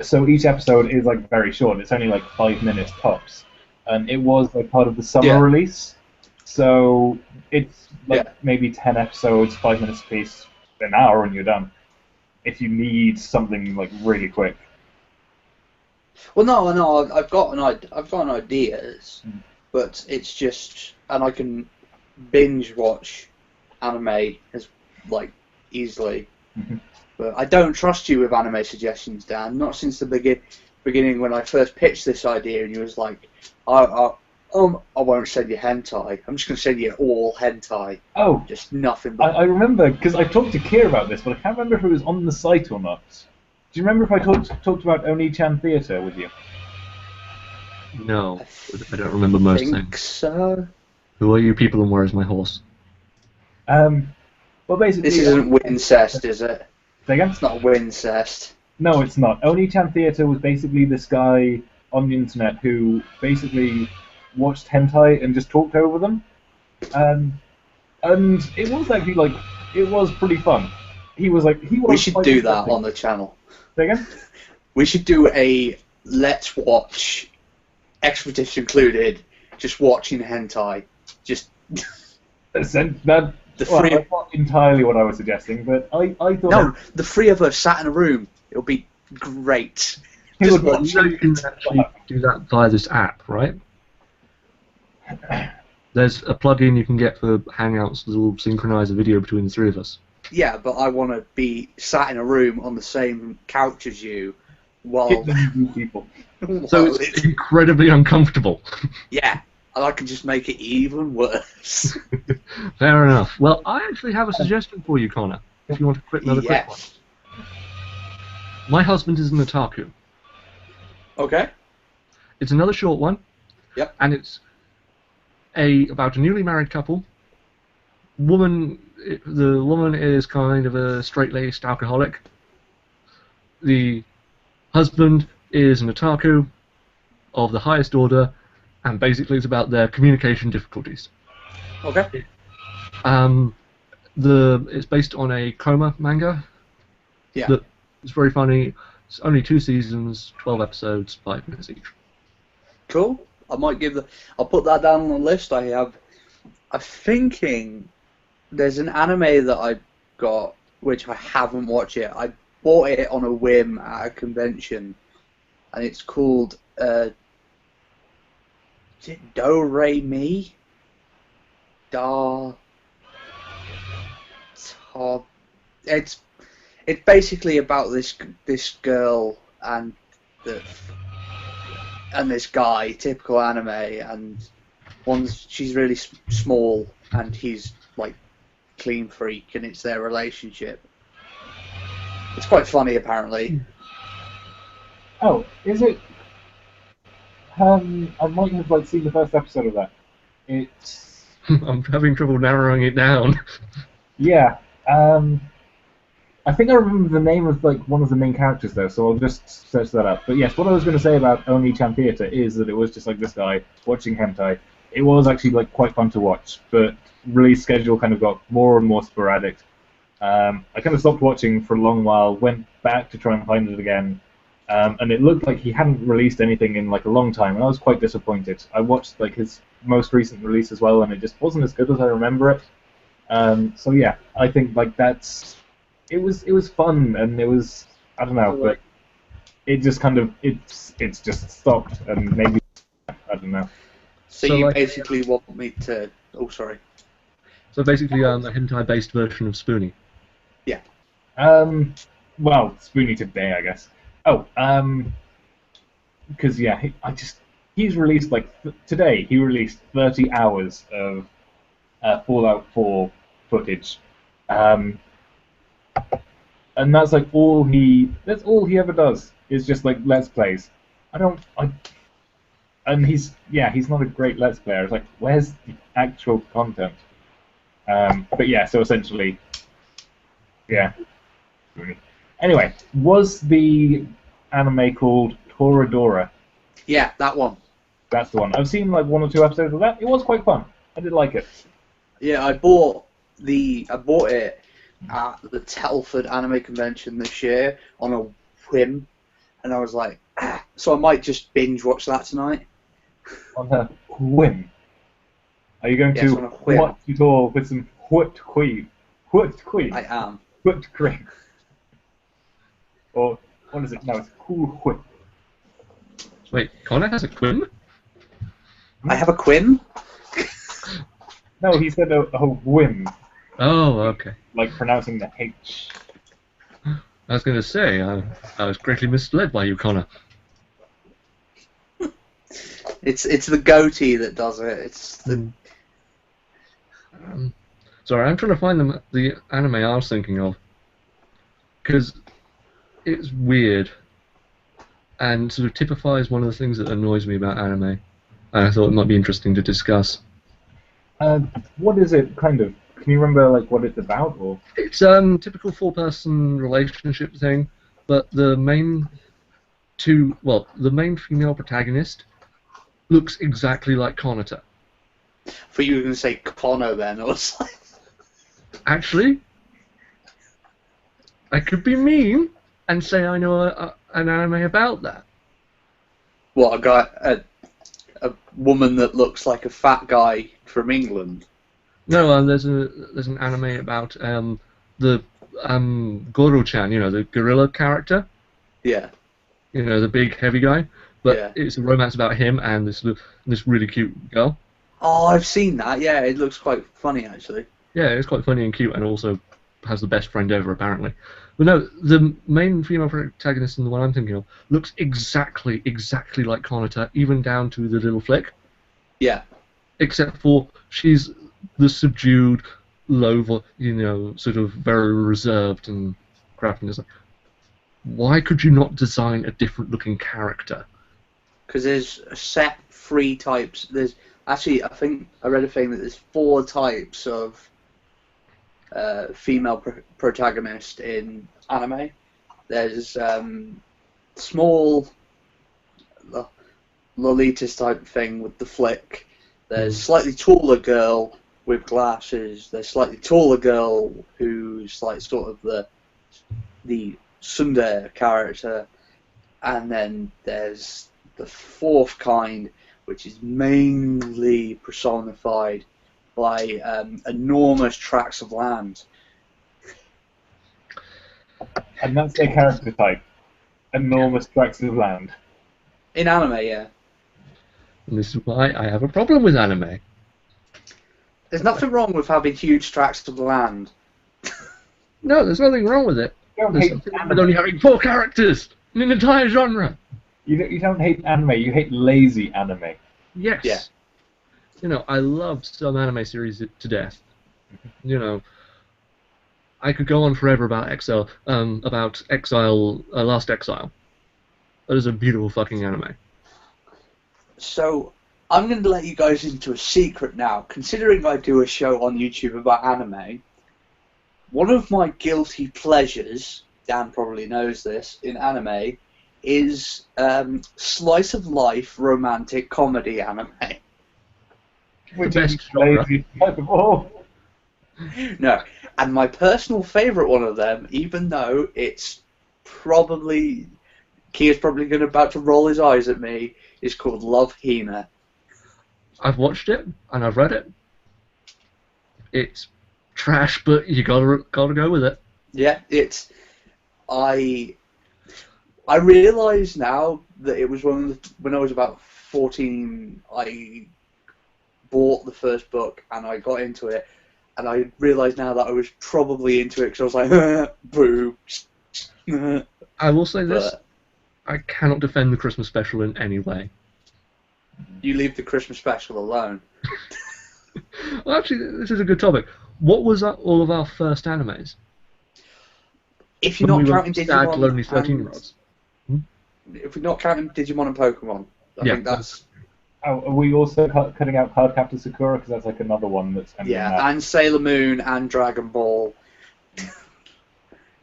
So each episode is like very short. It's only like 5 minutes tops, and it was like part of the summer release. So it's like maybe 10 episodes, 5 minutes a piece, an hour, and you're done. If you need something like really quick.
Well, no, I've got an ideas,
Mm.
but it's just, and I can binge watch anime as like easily.
Mhm.
But I don't trust you with anime suggestions, Dan. Not since the beginning when I first pitched this idea, and you was like, I won't send you hentai. I'm just gonna send you all hentai,
Oh,
just nothing
I
but.
remember because I talked to Kier about this, but I can't remember if it was on the site or not. Do you remember if I talked about Oni-chan Theatre with you?
No, I don't remember most
Think
things.
so.
Who are you people and where is my horse?
Well, basically,
This isn't Wincest, is it?
Say again?
It's not Wincest.
No, it's not. Oni-chan Theatre was basically this guy on the internet who basically watched hentai and just talked over them. And it was actually like it was pretty fun. He was
We should
quite
do that
interesting.
on the channel.
Say again?
We should do a let's watch, expletives included, just watching hentai. Just
That
the
well,
three.
that's not entirely what I was suggesting, but I thought
No, the three of us sat in a room. It'll be great.
it
Just
would
watch.
You know you can actually do that via this app, right? There's a plugin you can get for Hangouts that will synchronize a video between the three of us.
Yeah, but I want to be sat in a room on the same couch as you, while.
hit the people.
So
while
it's incredibly uncomfortable.
yeah, and I can just make it even worse.
Fair enough. Well, I actually have a suggestion for you, Connor, if you want another quick one.
Yes.
My husband is an otaku.
Okay.
It's another short one.
Yep.
And it's about a newly married couple. The woman is kind of a straight-laced alcoholic. The husband is an otaku of the highest order, and basically it's about their communication difficulties.
Okay.
It's based on a Coma manga.
Yeah.
It's very funny. It's only 2 seasons, 12 episodes, 5 minutes each.
Cool. I'll put that down on the list. I'm thinking there's an anime that I got which I haven't watched yet. I bought it on a whim at a convention, and it's called is it Do Re Mi? Da. Ta. It's basically about this girl and this guy, typical anime, and she's really small and he's like clean freak, and it's their relationship. It's quite funny, apparently.
Oh, is it? I might have seen the first episode of that. It's
I'm having trouble narrowing it down.
yeah. I think I remember the name of one of the main characters though, so I'll just search that up. But yes, what I was going to say about Oni-chan Theatre is that it was just like this guy watching hentai. It was actually quite fun to watch, but release schedule kind of got more and more sporadic. I kind of stopped watching for a long while, went back to try and find it again, and it looked like he hadn't released anything in a long time, and I was quite disappointed. I watched his most recent release as well, and it just wasn't as good as I remember it. So yeah, I think it was fun, and it was, I don't know, but it just kind of it's just stopped, and maybe I don't know.
So
So,
you
like-
basically want me to? Oh, sorry.
So basically, a hentai-based version of Spoonie.
Well, Spoonie today, I guess. Oh, because yeah, he's released today. He released 30 hours of Fallout 4 footage, and that's all he ever does is just Let's Plays. And he's not a great Let's Player. It's where's the actual content? But yeah, so essentially, yeah. Anyway, was the anime called Toradora?
Yeah, that one.
That's the one. I've seen 1 or 2 episodes of that. It was quite fun. I did like it.
Yeah, I bought it at the Telford Anime Convention this year on a whim, and I was like, so I might just binge watch that tonight.
On a whim. Are you going
Yes,
to
on a whim.
watch it all with some whipped cream? Whipped cream.
I am.
Whipped cream. Or what is it? No, it's Cool Whip.
Wait, Connor has a Quinn?
I have a Quinn.
No, he said a whim,
Oh, okay.
like pronouncing the H.
I was going to say, I was greatly misled by you, Connor.
It's the goatee that does it. It's the
Sorry, I'm trying to find the anime I was thinking of. Because it's weird. And sort of typifies one of the things that annoys me about anime. And I thought it might be interesting to discuss.
What is it, kind of? Can you remember, like, what it's about, or?
It's typical four-person relationship thing, but the main female protagonist looks exactly like Konata.
For you were going to say Connor then, or something.
Actually, I could be mean and say I know an anime about that.
What, a woman that looks like a fat guy from England?
No, there's an anime about the Goro-chan, the gorilla character.
Yeah.
The big heavy guy. But
Yeah.
it's a romance about him and this really cute girl.
Oh, I've seen that. Yeah, it looks quite funny actually.
Yeah, it's quite funny and cute, and also has the best friend ever, apparently. But no, the main female protagonist in the one I'm thinking of looks exactly like Konata, even down to the little flick.
Yeah.
Except for she's the subdued, low, sort of very reserved and crap. And it's like, why could you not design a different looking character?
Because there's a set 3 types. There's actually, I think I read a thing that there's 4 types of female protagonist in anime. There's small Lolita's type thing with the flick. There's slightly taller girl with glasses. There's slightly taller girl who's like sort of the tsundere character, and then there's the 4th kind, which is mainly personified by enormous tracts of land.
And that's their character type. Enormous tracts of land.
In anime, yeah.
And this is why I have a problem with anime.
There's nothing wrong with having huge tracts of land.
No, there's nothing wrong with it.
You don't
There's
hate
something wrong
anime.
with only having 4 characters in an entire genre.
You don't hate anime, you hate lazy anime.
Yes.
Yeah.
I love some anime series to death. I could go on forever about Exile, Last Exile. That is a beautiful fucking anime.
So, I'm going to let you guys into a secret now. Considering I do a show on YouTube about anime, one of my guilty pleasures, Dan probably knows this, in anime, is slice of life romantic comedy anime.
Which
best
is
genre.
lazy type of all.
No, and my personal favourite one of them, even though it's probably... Kia's probably about to roll his eyes at me, is called Love Hina.
I've watched it and I've read it. It's trash, but you gotta go with it.
Yeah, it's... I realise now that it was when I was about 14, I bought the first book and I got into it, and I realise now that I was probably into it because I was like, boo.
I will say this,
But
I cannot defend the Christmas special in any way.
you leave the Christmas special alone.
Well, actually, this is a good topic. What was all of our first animes?
If you're
When
not
we were
counting
sad,
Digimon,
lonely 13-year-olds.
if we're not counting Digimon and Pokemon, I think that's
Oh, are we also cutting out Cardcaptor Sakura? Because that's like another one that's kind
yeah, and Sailor Moon and Dragon Ball.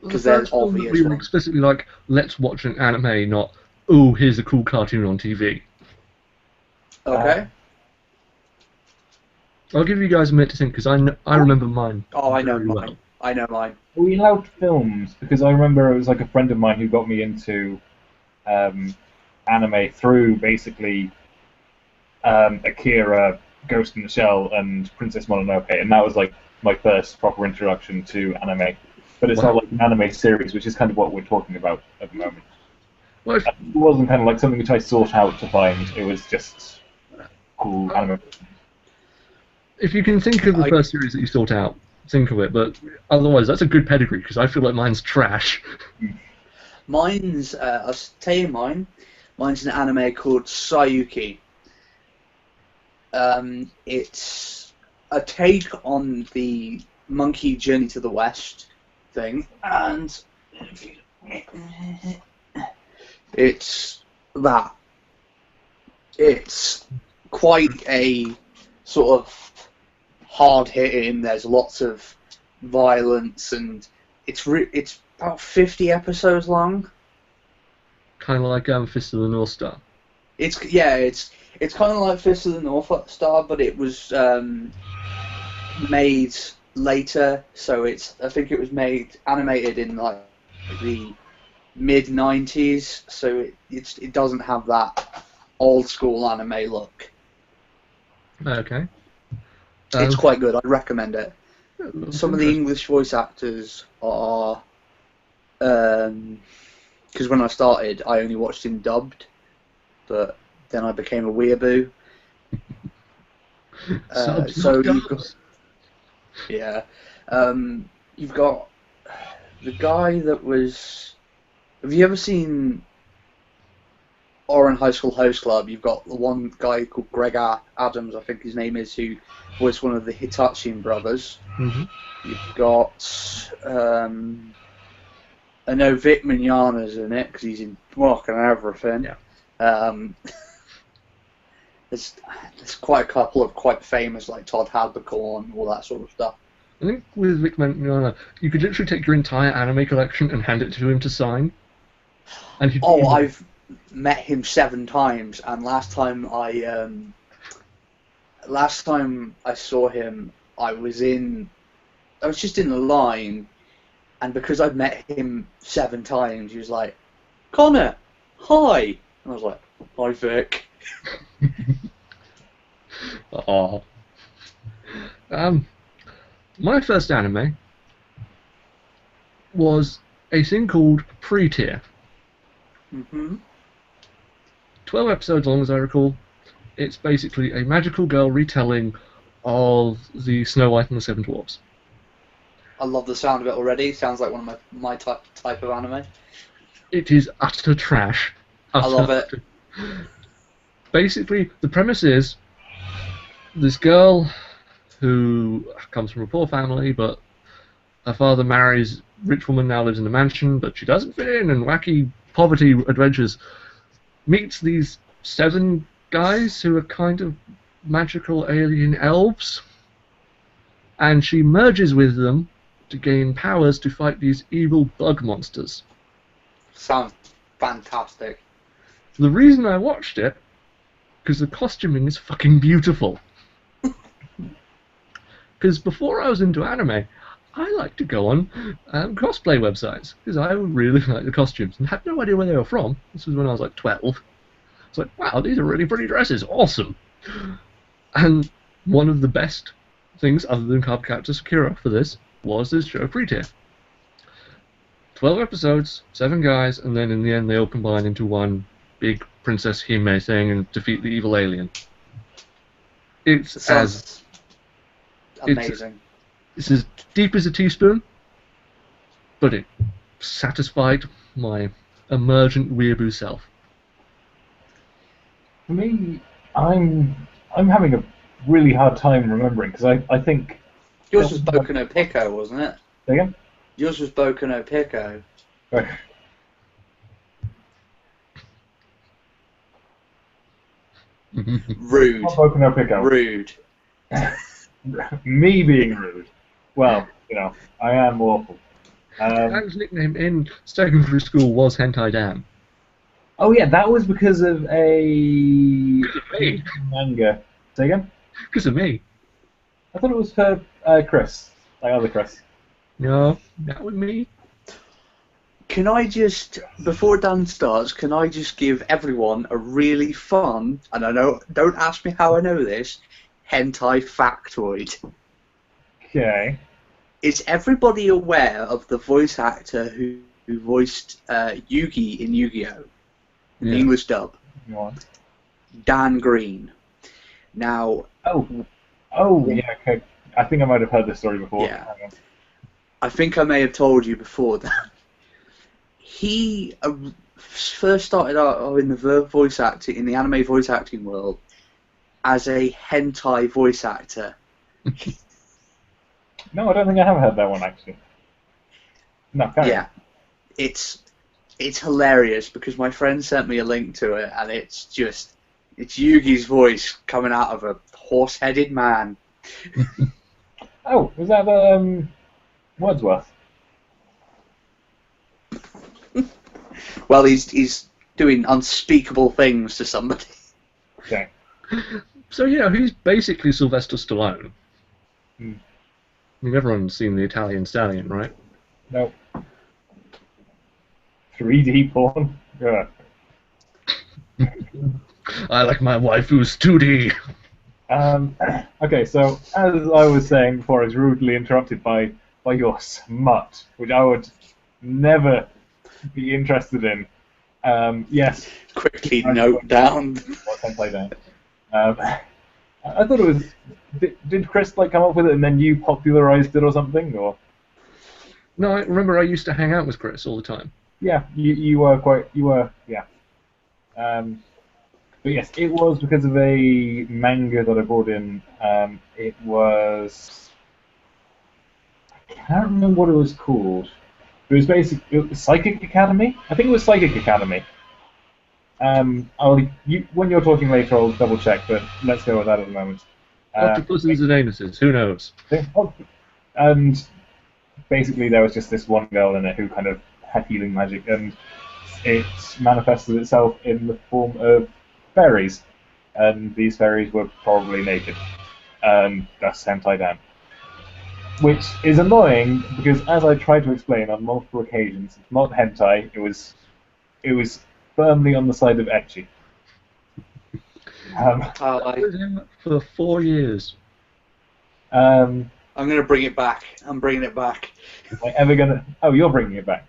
Because they're obvious
We were
ones.
explicitly like, let's watch an anime, not, oh, here's a cool cartoon on TV.
Okay.
I'll give you guys a minute to think, because I remember mine.
Oh, I know
very
mine.
well.
I know mine.
We allowed films because I remember it was like a friend of mine who got me into anime through basically Akira, Ghost in the Shell, and Princess Mononoke, and that was like my first proper introduction to anime. But it's
Wow.
not like an anime series, which is kind of what we're talking about at the moment.
Well,
It wasn't kind of like something which I sought out to find. It was just cool anime.
if you can think of the
I-
first series that you sought out, think of it. But otherwise, that's a good pedigree because I feel like mine's trash.
Mine's, I'll tell you mine. Mine's an anime called Sayuki. It's a take on the Monkey Journey to the West thing, and it's that. It's quite a sort of hard hitting. There's lots of violence, and it's about 50 episodes long.
Kind of like Fist of the North Star.
It's kind of like Fist of the North Star, but it was made later. So I think it was made animated in like the mid '90s. So it doesn't have that old school anime look.
Okay.
It's quite good. I'd recommend it.
Looks
Some of the
interesting.
English voice actors are, because when I started, I only watched in dubbed, but then I became a weeaboo.
Subs,
so
not
you've
dubs.
Yeah, you've got the guy that was. Have you ever seen Oran High School Host Club? You've got the one guy called Greg Adams, I think his name is, who was one of the Hitachi brothers.
Mhm.
You've got, I know Vic Mignogna's in it because he's in fucking everything.
Yeah.
There's quite a couple of quite famous, like Todd Hadbercorn, all that sort of stuff.
I think with Vic Mignogna, you could literally take your entire anime collection and hand it to him to sign. And he'd
Oh, I've met him 7 times, and last time I saw him, I was just in the line, and because I'd met him 7 times, he was like, "Connor, hi," and I was like, "Hi, Vic."
Aw. My first anime was a thing called Pre-Tier.
Mhm.
12 episodes long, as I recall. It's basically a magical girl retelling of the Snow White and the Seven Dwarfs.
I love the sound of it already. Sounds like one of my type of anime.
It is utter trash.
I love it.
Basically, the premise is this girl who comes from a poor family, but her father marries a rich woman, now lives in a mansion, but she doesn't fit in, and wacky poverty adventures. Meets these 7 guys who are kind of magical alien elves, and she merges with them to gain powers to fight these evil bug monsters.
Sounds fantastic.
The reason I watched it, because the costuming is fucking beautiful. Because before I was into anime, I liked to go on cosplay websites, because I really liked the costumes, and had no idea where they were from. This was when I was like 12. It's like, wow, these are really pretty dresses, awesome. And one of the best things, other than Card Captor Sakura, for this, was this show Pre-Tier. 12 episodes, 7 guys, and then in the end they all combine into one big Princess Hime thing and defeat the evil alien. It's
It sounds amazing.
It's as deep as a teaspoon, but it satisfied my emergent weeaboo self.
For me, I'm having a really hard time remembering because I think.
Yours was Boku no Pico, wasn't it?
Say again?
Yours was Boku no Pico.
Right.
Rude.
Not Boku no Pico.
Rude.
Me being rude. Well, I am awful.
Dan's nickname in secondary school was Hentai Dan.
Oh yeah, that was because of a
Because of me.
manga. Say again?
Because of me.
I thought it was for Chris, like other Chris.
No, not with me.
Can I just, before Dan starts, can I just give everyone a really fun, and I know, don't ask me how I know this, hentai factoid.
Okay.
Is everybody aware of the voice actor who voiced Yugi in Yu-Gi-Oh? in the
Yeah.
English dub.
Go on.
Dan Green. Now,
Oh, yeah. Okay. I think I might have heard this story before.
Yeah.
Hang on.
I think I may have told you before that he first started out in the anime voice acting world as a hentai voice actor.
No, I don't think I have heard that one actually. No, carry on.
Yeah, it's hilarious because my friend sent me a link to it, and it's Yugi's voice coming out of a horse-headed man.
Oh, is that Wordsworth?
Well, he's doing unspeakable things to somebody.
Okay.
So yeah, he's basically Sylvester Stallone.
Hmm.
I mean, everyone's seen the Italian Stallion, right?
No. 3D porn? Yeah.
I like my waifu's 2D.
Okay, so as I was saying before, I was rudely interrupted by your smut, which I would never be interested in. Yes.
Quickly note down.
What senpai down. I thought it was. Did Chris like come up with it and then you popularized it or something, or?
No, I remember I used to hang out with Chris all the time.
Yeah, you were yeah. But yes, it was because of a manga that I brought in. It was, I can't remember what it was called. It was Psychic Academy. I think it was Psychic Academy. When you're talking later, I'll double check. But let's go with that at the moment.
Octopuses and anuses, who knows?
And basically, there was just this one girl in it who kind of had healing magic, and it manifested itself in the form of fairies, and these fairies were probably naked, and thus hentai Dan. Which is annoying because, as I tried to explain on multiple occasions, it's not hentai. It was firmly on the side of ecchi.
I was in that for 4 years.
I'm going to bring it back. I'm bringing it back.
Am I ever gonna? Oh, you're bringing it back.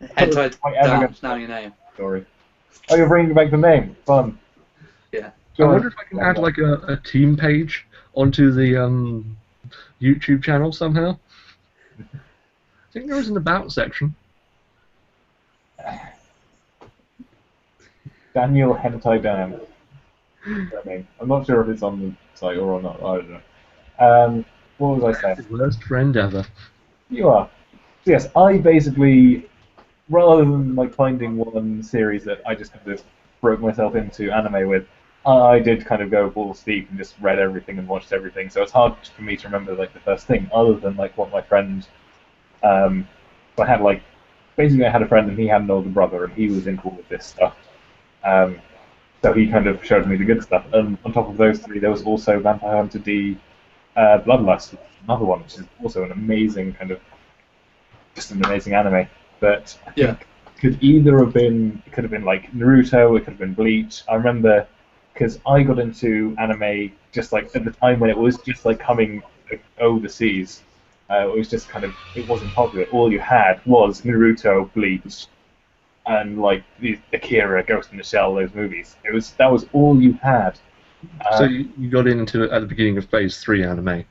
Hentai
Am I ever
Dan,
gonna-
now your name.
Sorry. Oh, you're bringing back the name. Fun.
Yeah.
I wonder if I can add like a team page onto the YouTube channel somehow. I think there is an about section.
Daniel Hentai Dan. I mean, I'm not sure if it's on the site or not. I don't know. What was I saying?
Worst friend ever.
You are. So yes, I basically, rather than like finding one series that I just kind of broke myself into anime with, I did kind of go balls deep and just read everything and watched everything. So it's hard for me to remember like the first thing, other than like what my friend. I had like, basically I had a friend and he had an older brother and he was into all of this stuff. So he kind of showed me the good stuff. And on top of those three, there was also Vampire Hunter D, Bloodlust, another one, which is also an amazing kind of, just an amazing anime. But I think it could have been like Naruto, it could have been Bleach. I remember because I got into anime just like at the time when it was just like coming like, overseas. It was just kind of, it wasn't popular. All you had was Naruto, Bleach, and like the Akira, Ghost in the Shell, those movies. That was all you had.
So you got into it at the beginning of Phase 3 anime.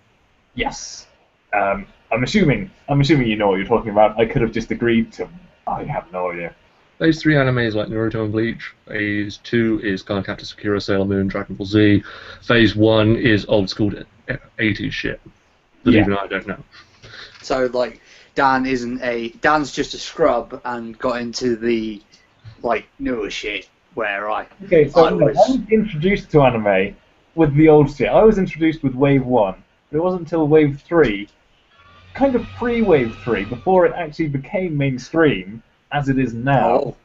Yes. I'm assuming you know what you're talking about. I could have just agreed to. I have no idea.
Phase 3 anime is like Naruto and Bleach. Phase 2 is Cardcaptor Sakura, Sailor Moon, Dragon Ball Z. Phase 1 is old school 80s shit that even I don't know.
So like Dan's just a scrub and got into the like newer shit where
Okay, so I
was
was introduced to anime with the old shit. I was introduced with Wave 1, but it wasn't until Wave 3, kind of pre-Wave 3, before it actually became mainstream, as it is now.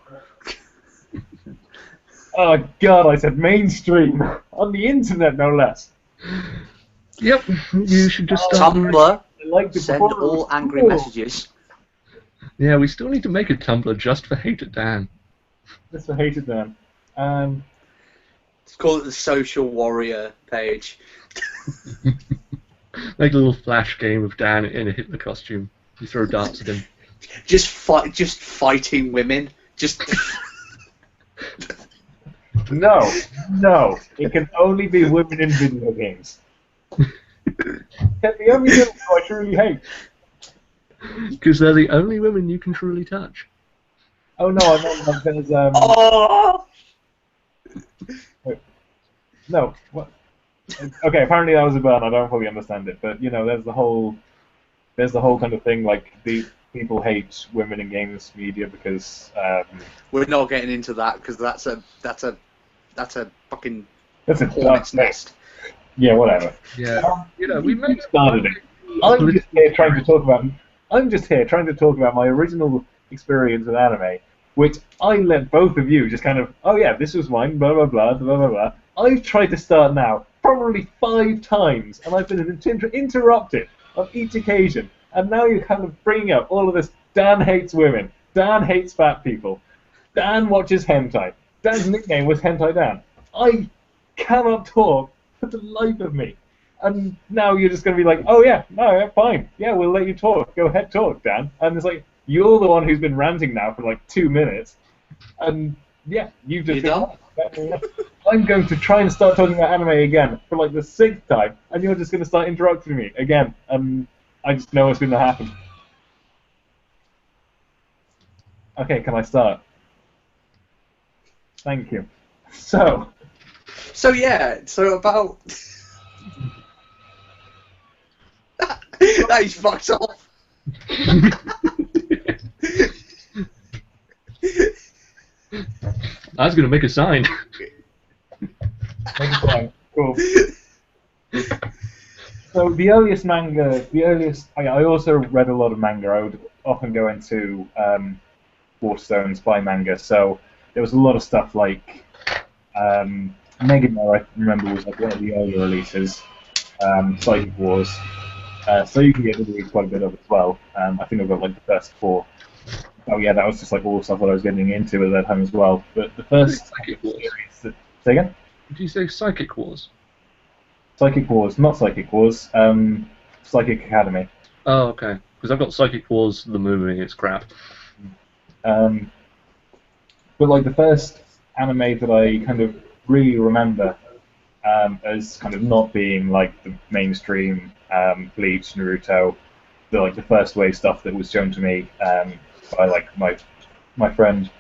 Oh god, I said mainstream! On the internet, no less.
Yep, you should just start.
Tumblr.
I liked it
Send
before it was
all angry
cool.
messages.
Yeah, we still need to make a Tumblr just for Hate It Dan.
That's what I hated them.
Let's call it the Social Warrior page.
Make a little flash game of Dan in a Hitler costume. You throw darts at him.
Just fighting women. Just
No, no. It can only be women in video games. They're the only women who I truly hate.
Because they're the only women you can truly touch.
Oh no, I meant like there's
Oh!
no. What? Okay, apparently that was a burn. I don't fully understand it, but you know, there's the whole kind of thing like the people hate women in games media because
We're not getting into that because that's a fucking
that's a
hornet's
dark
nest.
Yeah, whatever.
Yeah. You know, we made
Started it. I'm just here trying to talk about my original experience with anime, which I let both of you just kind of, oh yeah, this was mine, blah blah blah blah blah blah. I've tried to start now probably 5 times, and I've been interrupted on each occasion. And now you're kind of bringing up all of this. Dan hates women. Dan hates fat people. Dan watches hentai. Dan's nickname was Hentai Dan. I cannot talk for the life of me. And now you're just going to be like, oh yeah, no, yeah, fine. Yeah, we'll let you talk. Go ahead, talk, Dan. And it's like, you're the one who's been ranting now for like 2 minutes. And yeah, you've just
You
been...
done?
I'm going to try and start talking about anime again for like the 6th time, and you're just going to start interrupting me again. And I just know what's going to happen. Okay, can I start? Thank you. So
Yeah, so about... that is fucked off.
I was going to make a sign.
Next time. Cool. So the earliest manga, I also read a lot of manga. I would often go into Waterstone Spy manga. So there was a lot of stuff like Megamo, I remember, was like one of the earlier releases. Psychic Wars. So you can get to read quite a bit of it as well. I think I've got like the first 4. Oh yeah, that was just like all the stuff that I was getting into at that time as well. But the first
Psychic Wars.
series, say again?
Did you say Psychic Wars?
Psychic Wars, not Psychic Wars. Psychic Academy.
Oh, okay. Because I've got Psychic Wars, the movie. It's crap.
But like the first anime that I kind of really remember as kind of not being like the mainstream Bleach, Naruto, the first wave stuff that was shown to me by like my friend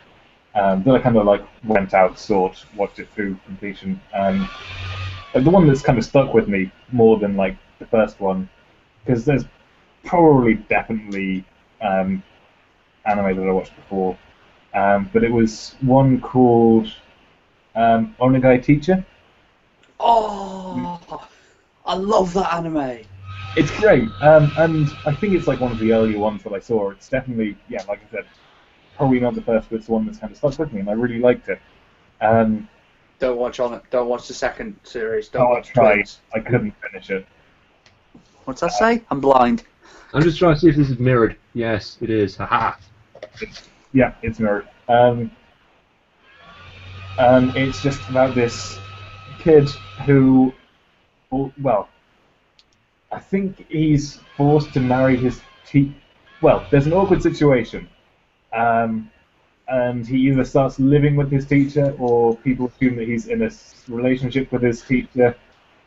that I kind of like went out, sought, watched it through completion. Like the one that's kind of stuck with me more than like the first one, because there's probably definitely anime that I watched before, but it was one called Onegai Teacher.
Oh, I love that anime.
It's great, and I think it's like one of the earlier ones that I saw. It's definitely, yeah, like I said, probably not the first, but it's the one that's kind of stuck with me, and I really liked it.
Don't watch on it. Don't watch the second series. Don't
I
watch
tried.
Twins.
I couldn't finish it.
What's that say? I'm blind.
I'm just trying to see if this is mirrored. Yes, it is. Haha.
Yeah, it's mirrored. It's just about this kid who, well, I think he's forced to marry his well, there's an awkward situation. And he either starts living with his teacher, or people assume that he's in a relationship with his teacher.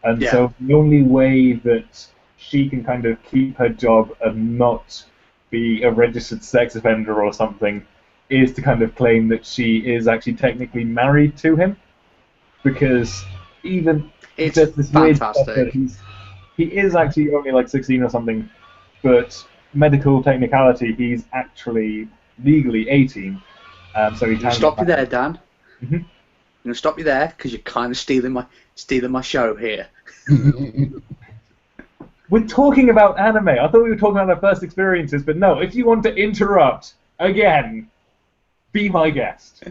And
Yeah.
so the only way that she can kind of keep her job and not be a registered sex offender or something is to kind of claim that she is actually technically married to him. Because even
It's
there's this weird stuff that
fantastic.
he is actually only like 16 or something, but medical technicality, he's actually legally 18. So he
I'm gonna
can
stop you there, Dan.
Mhm.
I'm gonna stop you there because you're kind of stealing my show here.
We're talking about anime. I thought we were talking about our first experiences, but no. If you want to interrupt again, be my guest.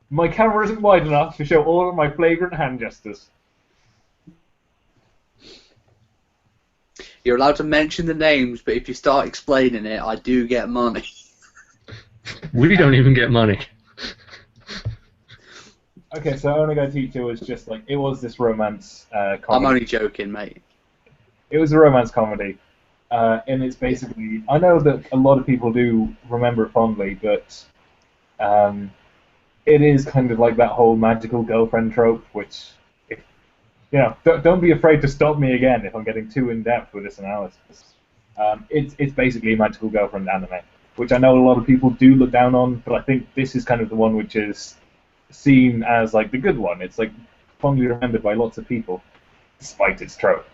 My camera isn't wide enough to show all of my flagrant hand gestures.
You're allowed to mention the names, but if you start explaining it, I do get money.
We don't even get money.
Okay, so Onegai Teacher was just like, it was this romance comedy.
I'm only joking, mate.
It was a romance comedy, and it's basically, I know that a lot of people do remember it fondly, but it is kind of like that whole magical girlfriend trope, which, if, don't be afraid to stop me again if I'm getting too in depth with this analysis. It's basically a magical girlfriend anime, which I know a lot of people do look down on, but I think this is kind of the one which is seen as like the good one. It's like fondly remembered by lots of people, despite its trope.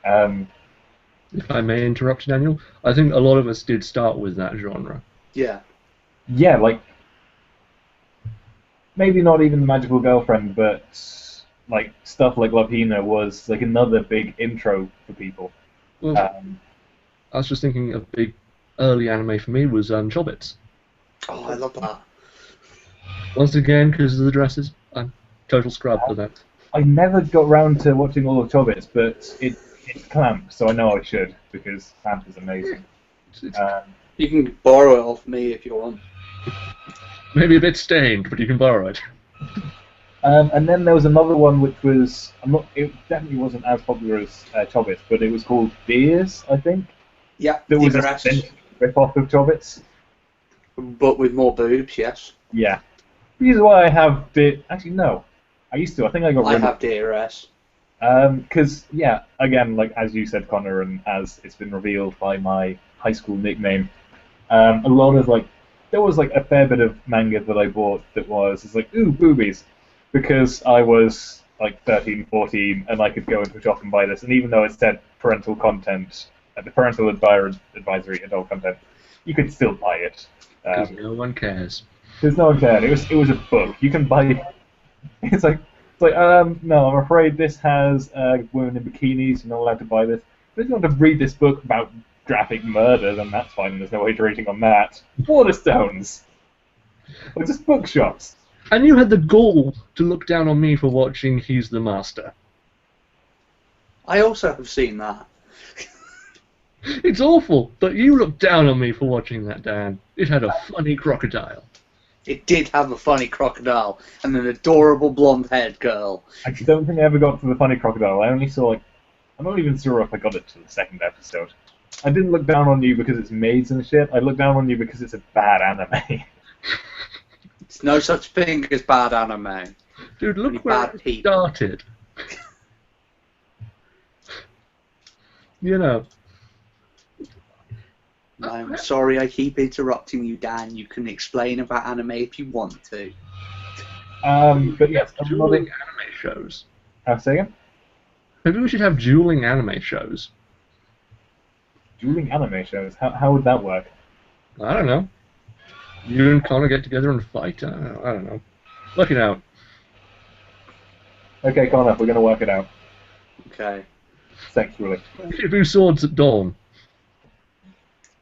If I may interrupt, Daniel, I think a lot of us did start with that genre.
Yeah.
Yeah, like maybe not even the magical girlfriend, but like stuff like Love Hina was like another big intro for people.
Well, I was just thinking a big early anime for me was Chobits.
Oh, I love that.
Once again, because of the dresses, I'm total scrub for that.
I never got round to watching all of Chobits, but it's Clamp, so I know I should, because Clamp is amazing.
You can borrow it off me if you want.
Maybe a bit stained, but you can borrow it.
And then there was another one which was it definitely wasn't as popular as Chobits, but it was called Deers, I think.
Yeah,
There was a
Deers.
rip-off of Chobits.
But with more boobs, yes.
Yeah. The reason why I have actually no, I used to. I think I got
I
rid
have DRS.
because yeah, again, like as you said, Connor, and as it's been revealed by my high school nickname, a lot of like there was like a fair bit of manga that I bought that was it's like ooh boobies, because I was like 13, 14, and I could go into a shop and buy this, and even though it said parental content, the parental advisory adult content, you could still buy it.
Because no one cares.
There's no one cared. It was a book. You can buy. It's like no, I'm afraid this has women in bikinis. You're not allowed to buy this. But if you want to read this book about graphic murder, then that's fine. There's no age rating on that. Waterstones. Or just bookshops.
And you had the gall to look down on me for watching He's the Master.
I also have seen that.
It's awful, but you looked down on me for watching that, Dan. It had a funny crocodile.
It did have a funny crocodile and an adorable blonde-haired girl.
I don't think I ever got to the funny crocodile. I only saw I'm not even sure if I got it to the second episode. I didn't look down on you because it's maids and shit. I looked down on you because it's a bad anime.
It's no such thing as bad anime.
Dude,
Only
look where
bad
it
people.
started. You know.
I'm sorry I keep interrupting you, Dan. You can explain about anime if you want to.
But yes,
Dueling anime shows.
say again?
Maybe we should have dueling anime shows.
Dueling anime shows. How would that work?
I don't know. You and Connor get together and fight? I don't know. Work it out.
Okay, Connor, we're gonna work it out
Okay.
sexually.
Shibu Swords at Dawn.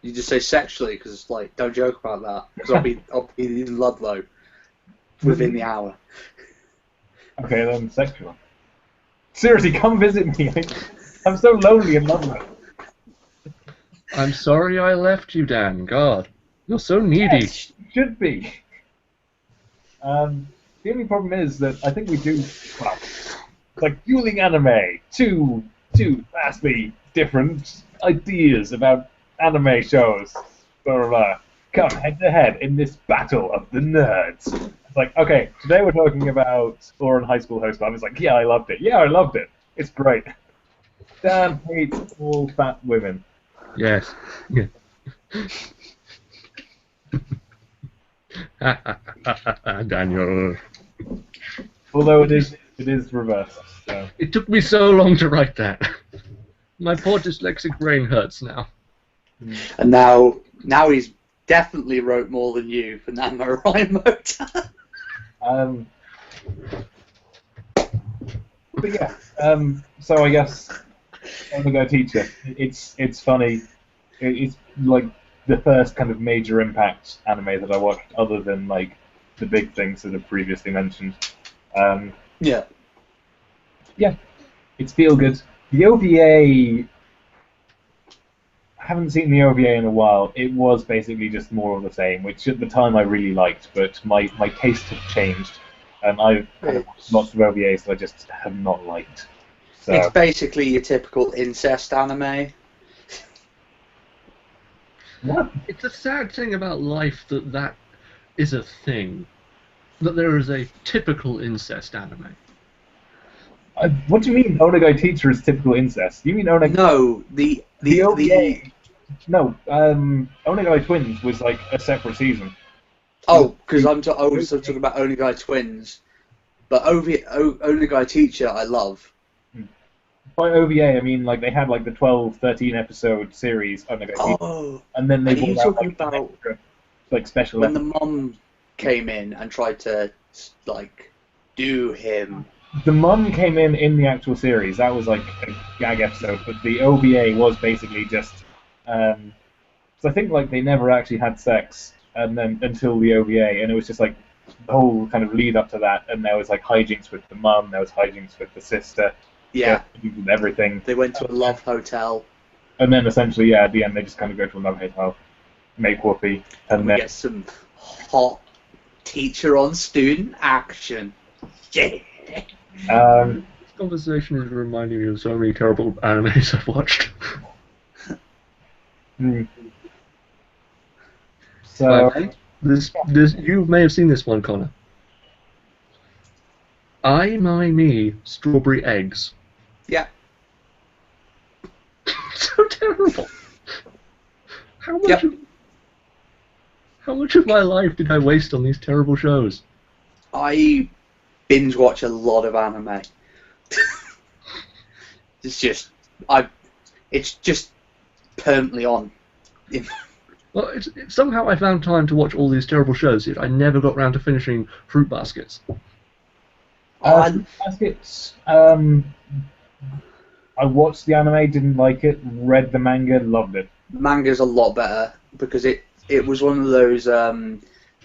You just say sexually because it's like, don't joke about that. Because I'll be in Ludlow within the hour.
Okay, then sexual. Seriously, come visit me. I'm so lonely in London.
I'm sorry I left you, Dan. God, you're so needy.
Yes, should be. The only problem is that I think we do well, like dueling anime. Two vastly different ideas about anime shows. Blah, blah, blah. Come head to head in this battle of the nerds. It's like, okay, today we're talking about Lauren High School Host Club. It's like, yeah, I loved it. Yeah, I loved it. It's great. Dan hates all fat women.
Yes. Yeah. Daniel.
Although it is reversed. So.
It took me so long to write that. My poor dyslexic brain hurts now.
And now he's definitely wrote more than you for NaNoWriMo.
But yeah, so I guess I'm gonna go teacher. It's funny. It's like the first kind of major impact anime that I watched, other than like the big things that I've previously mentioned.
Yeah.
Yeah, it's feel good. The OVA, I haven't seen the OVA in a while. It was basically just more of the same, which at the time I really liked, but my taste had changed, and I've kind of watched lots of OVAs that I just have not liked. So
It's basically your typical incest anime.
what?
It's a sad thing about life that is a thing. that there is a typical incest anime.
What do you mean Onegai Teacher is typical incest? You mean Onegai...
No,
The OVA... No, Onegai Twins was like a separate season.
Oh, because I'm also talking about Onegai Twins, but Onegai Teacher I love.
By OVA, I mean like they had like the 12, 13 episode series Onegai Teacher,
Oh,
and then they
are you
brought out
talking
like, an
about
extra, like special
when the
episode.
mum came in and tried to like do him?
The mum came in the actual series. That was like a gag episode, but the OVA was basically just. So I think like they never actually had sex, and then until the OVA, and it was just like the whole kind of lead up to that, and there was like hijinks with the mum, there was hijinks with the sister,
Yeah,
with everything,
they went to a love hotel
and then essentially, yeah, at the end they just kind of go to a love hotel, make whoopee,
and
and
we
then
get some hot teacher on student action. Yeah.
This conversation is reminding me of so many terrible animes I've watched.
So
This you may have seen this one, Connor. I My Me Strawberry Eggs.
Yeah.
So terrible. How much?
Yep.
How much of my life did I waste on these terrible shows?
I binge watch a lot of anime. It's just permanently on.
Well, somehow I found time to watch all these terrible shows, yet I never got round to finishing Fruit Baskets.
Fruit Baskets. I watched the anime, didn't like it. Read the manga, loved it.
Manga's a lot better because it was one of those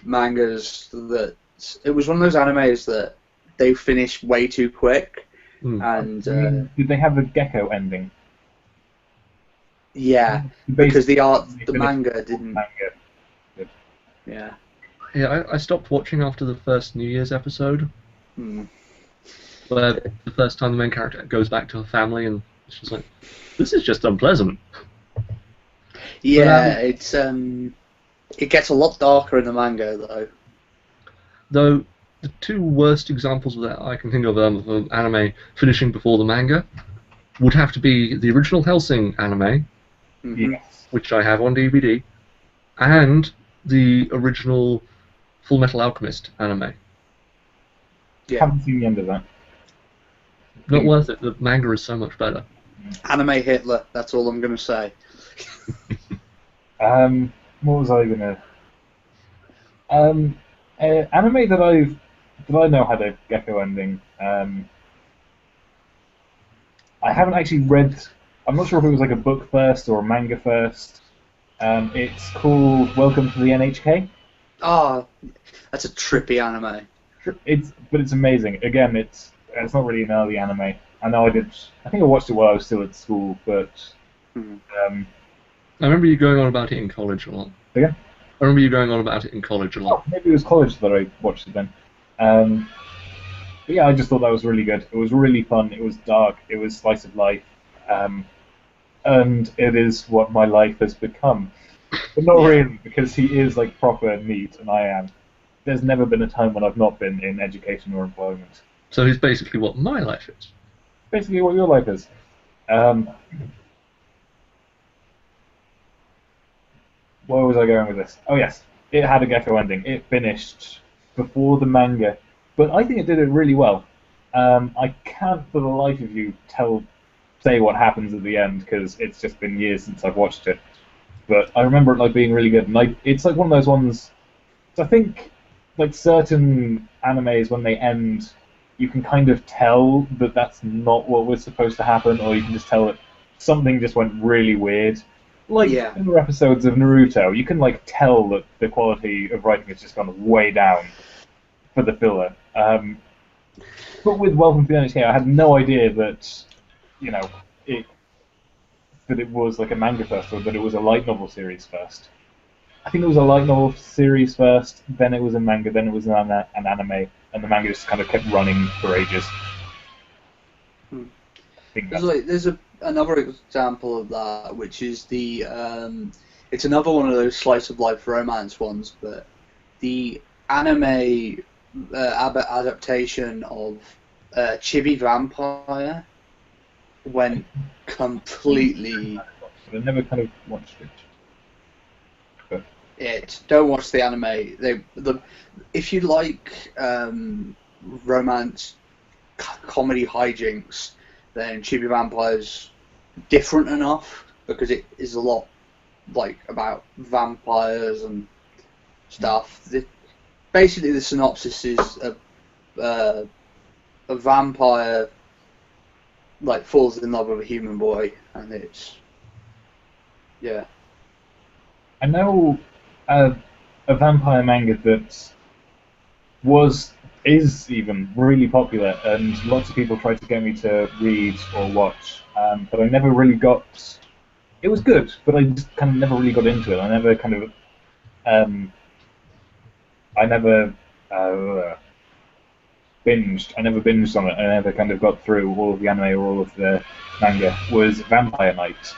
mangas that it was one of those animes that they finish way too quick, and
Did they have a gecko ending?
yeah, because the manga didn't. Yeah.
Yeah, I stopped watching after the first New Year's episode,
Hmm.
where the first time the main character goes back to her family, and it's just like, this is just unpleasant.
Yeah, it's it gets a lot darker in the manga though.
Though the two worst examples of that I can think of an anime finishing before the manga would have to be the original Hellsing anime,
Mhm.
Yes.
which I have on DVD, and the original Full Metal Alchemist anime.
Yeah.
Haven't seen the end of that.
Not worth it. The manga is so much better.
Anime Hitler. That's all I'm gonna say.
What was I gonna? Anime that I know had a gecko ending. I haven't actually read. I'm not sure if it was like a book first or a manga first. It's called Welcome to the NHK.
Ah, that's a trippy anime.
But it's amazing. Again, it's not really an early anime. I know I did. I think I watched it while I was still at school, but
I remember you going on about it in college a lot.
Again?
I remember you going on about it in college a lot.
maybe it was college that I watched it then. But yeah, I just thought that was really good. It was really fun. It was dark. It was slice of life, and it is what my life has become. But not really, because he is like proper neat, and I am. There's never been a time when I've not been in education or employment.
So he's basically what my life is.
Basically, what your life is. Where was I going with this? Oh yes, it had a gecko ending. It finished before the manga, but I think it did it really well. I can't for the life of you say what happens at the end because it's just been years since I've watched it. But I remember it like being really good, and it's like one of those ones. I think like certain animes when they end, you can kind of tell that that's not what was supposed to happen, or you can just tell that something just went really weird. Like in the episodes of Naruto, you can like tell that the quality of writing has just gone way down for the filler. But with Welcome to the NHK, I had no idea that it was like a manga first, or that it was a light novel series first. I think it was a light novel series first, then it was a manga, then it was an anime, and the manga just kind of kept running for ages.
There's another example of that, which is the it's another one of those slice of life romance ones, but the anime adaptation of Chibi Vampire went completely.
But I never kind of watched it.
Don't watch the anime. If you like romance, comedy hijinks, then Chibi Vampire's different enough because it is a lot like about vampires and stuff. Basically, the synopsis is a vampire like falls in love with a human boy, and it's
I know a vampire manga that is even really popular, and lots of people tried to get me to read or watch, but I never really got. It was good, but I just kind of never really got into it. I never kind of, I never binged. I never binged on it. I never kind of got through all of the anime or all of the manga. Was Vampire Knight.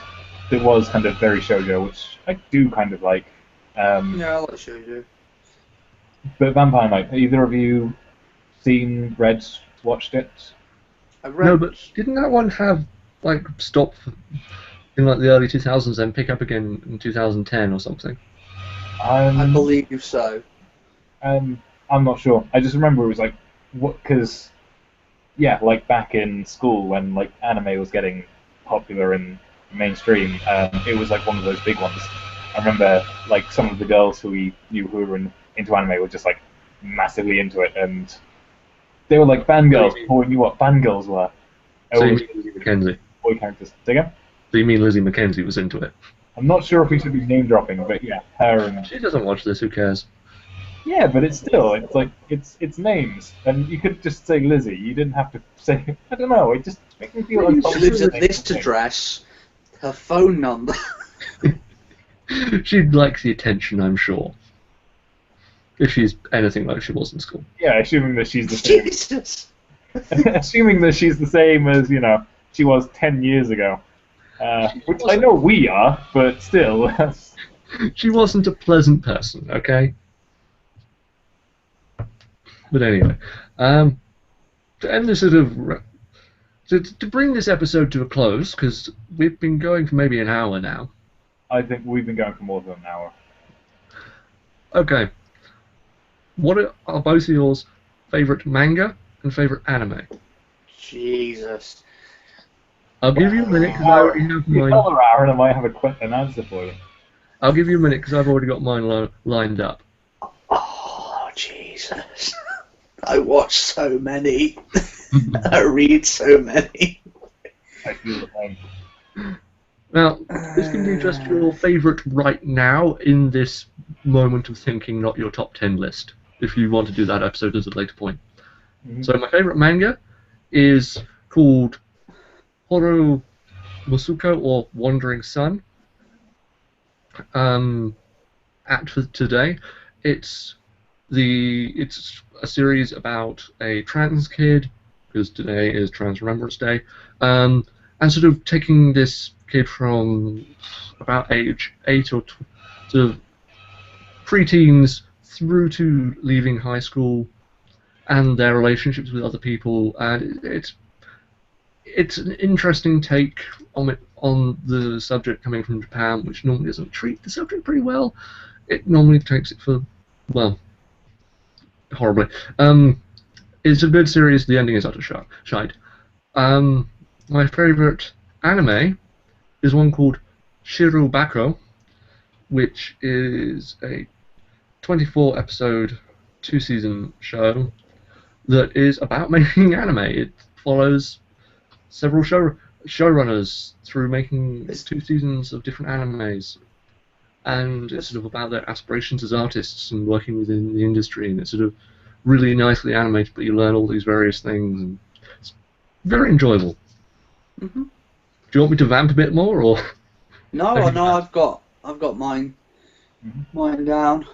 It was kind of very shoujo, which I do kind of like.
I like shoujo.
But Vampire Knight, have either of you seen, read, watched it?
No, but didn't that one have like stop in like the early 2000s and pick up again in 2010 or something?
I believe so.
I'm not sure. I just remember it was like, because, yeah, like back in school when like anime was getting popular in mainstream, it was like one of those big ones. I remember like some of the girls who we knew who were into anime were just like massively into it, and they were like fangirls before we knew what fangirls were.
So you mean Lizzie McKenzie?
Boy characters. Say again?
So you mean Lizzie McKenzie was into it?
I'm not sure if we should be name dropping, but yeah, her and.
She doesn't watch this. Who cares?
Yeah, but it's like it's names, and you could just say Lizzie. You didn't have to say. I don't know. It just makes me feel
She lives at this address. Her phone number.
She likes the attention, I'm sure. If she's anything like she was in school.
Yeah, assuming that she's the same.
Jesus.
Assuming that she's the same as she was 10 years ago, which I know we are, but still.
She wasn't a pleasant person, okay? But anyway, to end this sort of to bring this episode to a close, because we've been going for maybe an hour now.
I think we've been going for more than an hour.
Okay. What are both of yours favourite manga and favourite anime?
Jesus.
I'll give you a minute because I already have mine.
Another hour, and I might have an answer for you.
I'll give you a minute because I've already got mine lined up.
Oh, Jesus. I watch so many. I read so many.
I feel the pain.
Now, this can be just your favourite right now in this moment of thinking, not your top 10 list, if you want to do that episode at a later point. Mm-hmm. So my favourite manga is called Horo Musuko, or Wandering Sun. For today, it's a series about a trans kid, because today is Trans Remembrance Day, and sort of taking this kid from about age 8 or sort of pre-teens through to leaving high school and their relationships with other people, and it's an interesting take on the subject coming from Japan, which normally doesn't treat the subject pretty well. It normally takes it for, well, horribly. It's a good series. The ending is utter shite. My favourite anime is one called Shirobako, which is a 24-episode, 2-season show that is about making anime. It follows several showrunners through making 2 seasons of different animes, and it's sort of about their aspirations as artists and working within the industry, and it's sort of really nicely animated, but you learn all these various things, and it's very enjoyable.
Mm-hmm.
Do you want me to vamp a bit more, or?
No, I've got mine, mine down.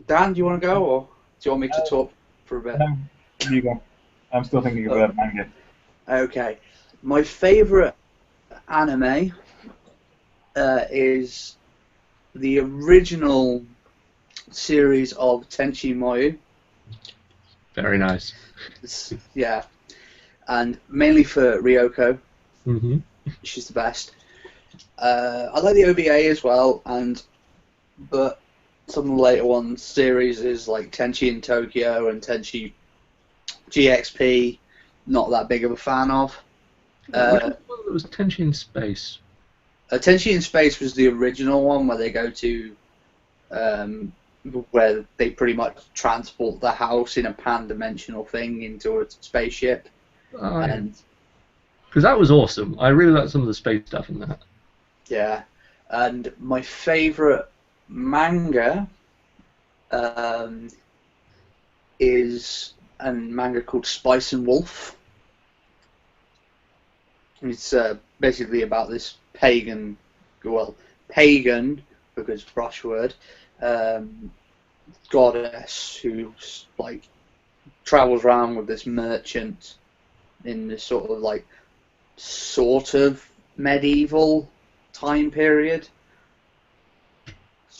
Dan, do you want to go, or do you want me to talk for a bit?
No, you go. I'm still thinking about manga.
Okay, my favourite anime is the original series of Tenchi Muyo.
Very nice.
Yeah, and mainly for Ryoko.
Hmm.
She's the best. I like the OVA as well, but some of the later ones series is like Tenchi in Tokyo and Tenchi GXP. Not that big of a fan of.
Which was the one that was Tenchi in Space?
Tenchi in Space was the original one where they go to, where they pretty much transport the house in a pan-dimensional thing into a spaceship. And
because that was awesome. I really liked some of the space stuff in that.
yeah, and my favourite manga is a manga called Spice and Wolf. It's basically about this pagan because brush word, goddess who's like travels around with this merchant in this sort of medieval time period.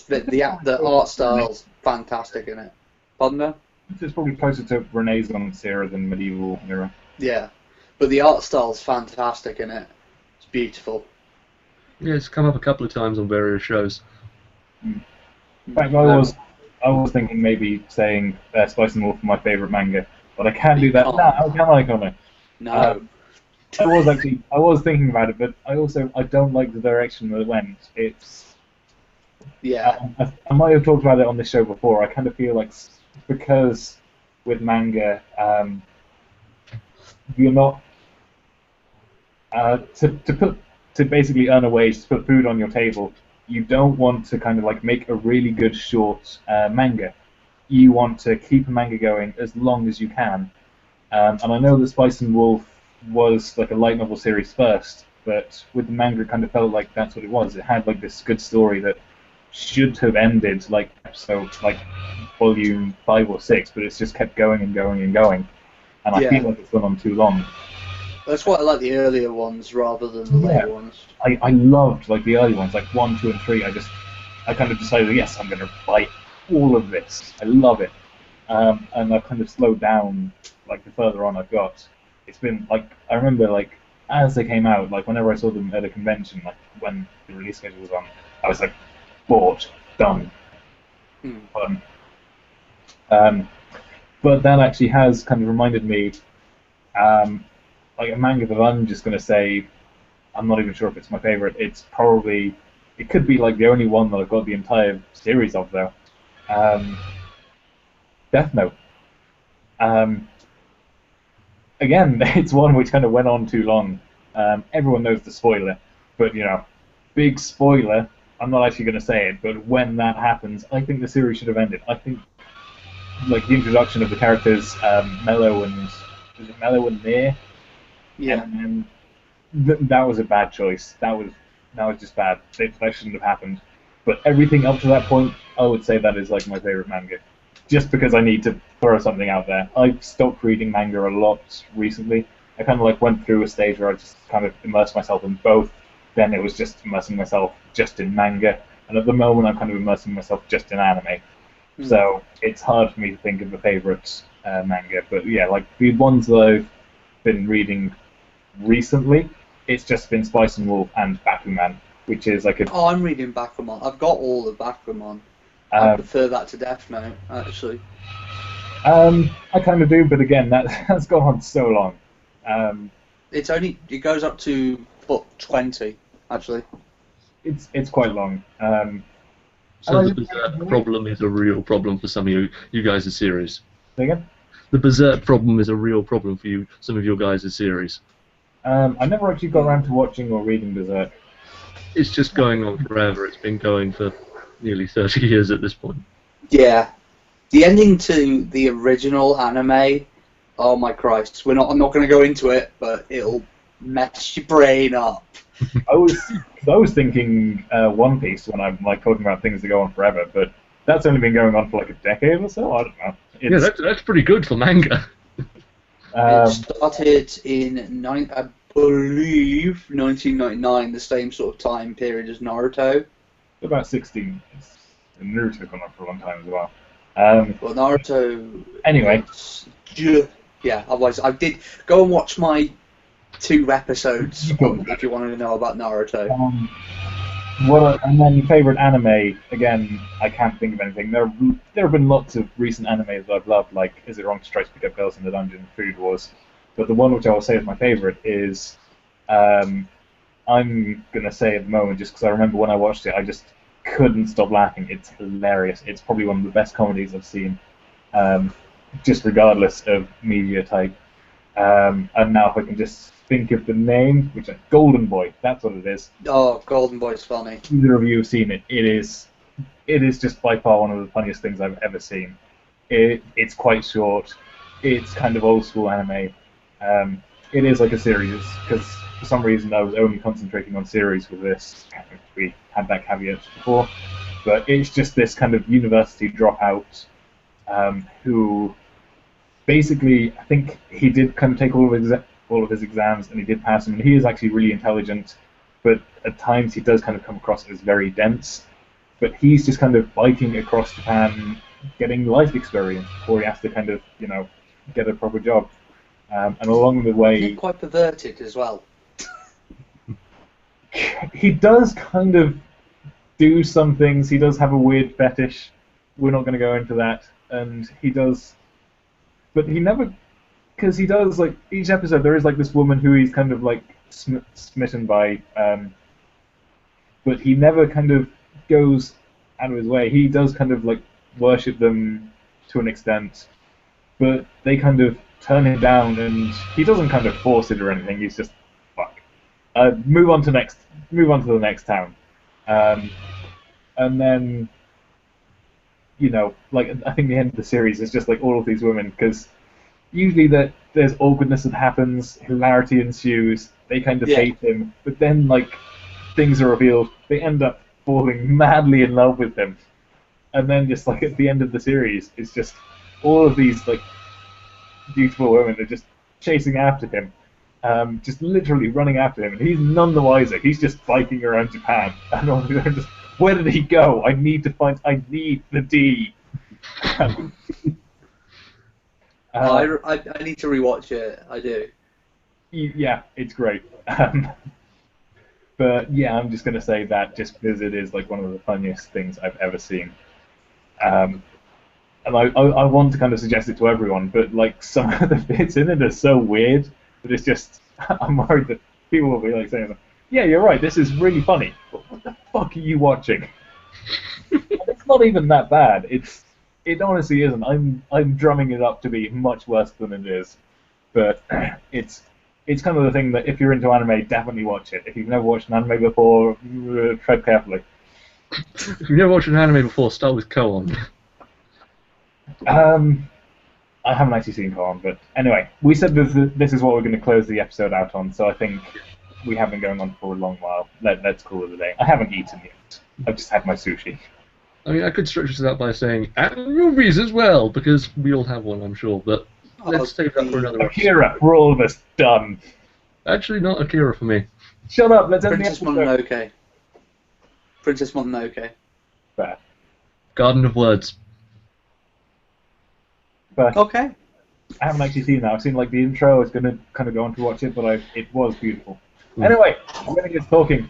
The art style's fantastic in it. Pardon me?
It's probably closer to Renaissance era than medieval era.
Yeah, but the art style's fantastic in it. It's beautiful.
Yeah, it's come up a couple of times on various shows.
In fact, I was thinking maybe saying Spice and Wolf my favourite manga, but I can't do that now. How can I, Connor?
No.
I was thinking about it, but I don't like the direction that it went. It's I might have talked about it on this show before. I kind of feel like because with manga, you're not to basically earn a wage to put food on your table. You don't want to kind of like make a really good short manga. You want to keep a manga going as long as you can. And I know that Spice and Wolf was like a light novel series first, but with the manga it kind of felt like that's what it was. It had like this good story that should have ended like episode like volume 5 or 6, but it's just kept going and going and going. And I feel like it's gone on too long.
That's why I like the earlier ones rather than the later ones.
I loved like the early ones, like 1, 2, and 3. I kind of decided, yes, I'm going to buy all of this. I love it. And I've kind of slowed down like the further on I've got. It's been like, I remember like as they came out, like whenever I saw them at a convention, like when the release schedule was on, I was like, bought, done. But that actually has kind of reminded me, like a manga that I'm just going to say, I'm not even sure if it's my favorite. It could be like the only one that I've got the entire series of though. Death Note. Again, it's one which kind of went on too long. Everyone knows the spoiler, but big spoiler. I'm not actually going to say it, but when that happens, I think the series should have ended. I think like the introduction of the characters Mello and Near.
Yeah.
And that was a bad choice. That was just bad. That shouldn't have happened. But everything up to that point, I would say that is like my favorite manga. Just because I need to throw something out there. I've stopped reading manga a lot recently. I kind of like went through a stage where I just kind of immersed myself in both. Then it was just immersing myself just in manga. And at the moment, I'm kind of immersing myself just in anime. So it's hard for me to think of a favorite manga. But yeah, like the ones that I've been reading recently, it's just been Spice and Wolf and Bakuman, which is like
Oh, I'm reading Bakuman. I've got all of Bakuman. I prefer that to Death Note, actually.
I kind of do, but again, that's gone on so long.
It goes up to book 20, actually.
It's quite long.
So the Berserk problem is a real problem for some of you guys' series.
Say again?
The Berserk problem is a real problem for some of your guys' series.
I never actually got around to watching or reading Berserk.
It's just going on forever. It's been going for nearly 30 years at this point.
Yeah. The ending to the original anime, oh my Christ. I'm not going to go into it, but it'll mess your brain up.
I was thinking One Piece when I'm like talking about things that go on forever, but that's only been going on for like a decade or so. I don't know.
Yeah, that's pretty good for manga.
It started in, I believe, 1999, the same sort of time period as Naruto.
About 16. Naruto's gone on for a long time as well.
Well, Naruto.
Anyway,
Yeah, otherwise I did go and watch my 2 episodes if you want to know about Naruto.
And then your favorite anime? Again, I can't think of anything. There have been lots of recent animes that I've loved, like Is It Wrong to Try to Pick Up Girls in the Dungeon, Food Wars. But the one which I will say is my favorite is, I'm gonna say at the moment, just because I remember when I watched it, I just couldn't stop laughing. It's hilarious. It's probably one of the best comedies I've seen, just regardless of media type. And now if I can just think of the name, which is Golden Boy. That's what it is.
Oh, Golden Boy's funny.
Either of you have seen it. It is just by far one of the funniest things I've ever seen. It's quite short. It's kind of old school anime. It is like a series, because for some reason I was only concentrating on series with this. We had that caveat before. But it's just this kind of university dropout who basically, I think he did kind of take all of his exams and he did pass them, and he is actually really intelligent, but at times he does kind of come across as very dense. But he's just kind of biking across Japan, getting life experience before he has to kind of, get a proper job. And along the way...
He's quite perverted as well.
He does kind of do some things. He does have a weird fetish. We're not going to go into that. And he does... But he never... Because he does, like, each episode there is, like, this woman who he's kind of, like, smitten by. But he never kind of goes out of his way. He does kind of, like, worship them to an extent. But they kind of turn him down, and he doesn't kind of force it or anything. He's just, fuck. Move on to the next town. And then, like, I think the end of the series is just like all of these women, because usually there's awkwardness that happens, hilarity ensues, they kind of hate him, but then, like, things are revealed, they end up falling madly in love with him. And then just, like, at the end of the series, it's just all of these, like, beautiful women are just chasing after him, just literally running after him, and he's none the wiser. He's just biking around Japan, and all they're just, where did he go? I need the D.
I need to rewatch it. I do.
Yeah, it's great. But yeah, I'm just going to say that just because it is like one of the funniest things I've ever seen. And I want to kind of suggest it to everyone, but like some of the bits in it are so weird that it's just, I'm worried that people will be like saying, yeah, you're right, this is really funny, but what the fuck are you watching? It's not even that bad. It honestly isn't. I'm drumming it up to be much worse than it is, but it's kind of the thing that if you're into anime, definitely watch it. If you've never watched an anime before, tread carefully.
If you've never watched an anime before, start with Koan.
I haven't actually seen Koan, but anyway, we said this is what we're going to close the episode out on, so I think we have been going on for a long while. Let's call it a day. I haven't eaten yet. I've just had my sushi.
I mean, I could stretch this out by saying, and movies as well, because we all have one, I'm sure, but let's save that for another episode.
Akira, we're all of us done.
Actually, not Akira for me.
Shut up, let's end the
Princess
episode.
Mononoke. Princess Mononoke.
Fair.
Garden of Words.
But
Okay.
I haven't actually seen that. I've seen like the intro. I was going to kind of go on to watch it, but it was beautiful.
Mm.
Anyway, I'm going to get talking.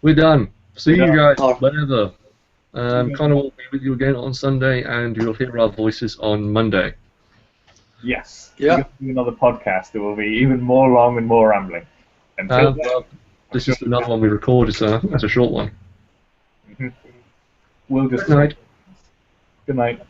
We're done. See you guys
Oh.
whenever. Connor will be with you again on Sunday, and you'll hear our voices on Monday.
Yes.
Yeah.
We're going to do another podcast. It will be even more long and more rambling. Until then,
Well, this is another one we recorded, so that's a short one.
we'll just...
Good night.
Good night.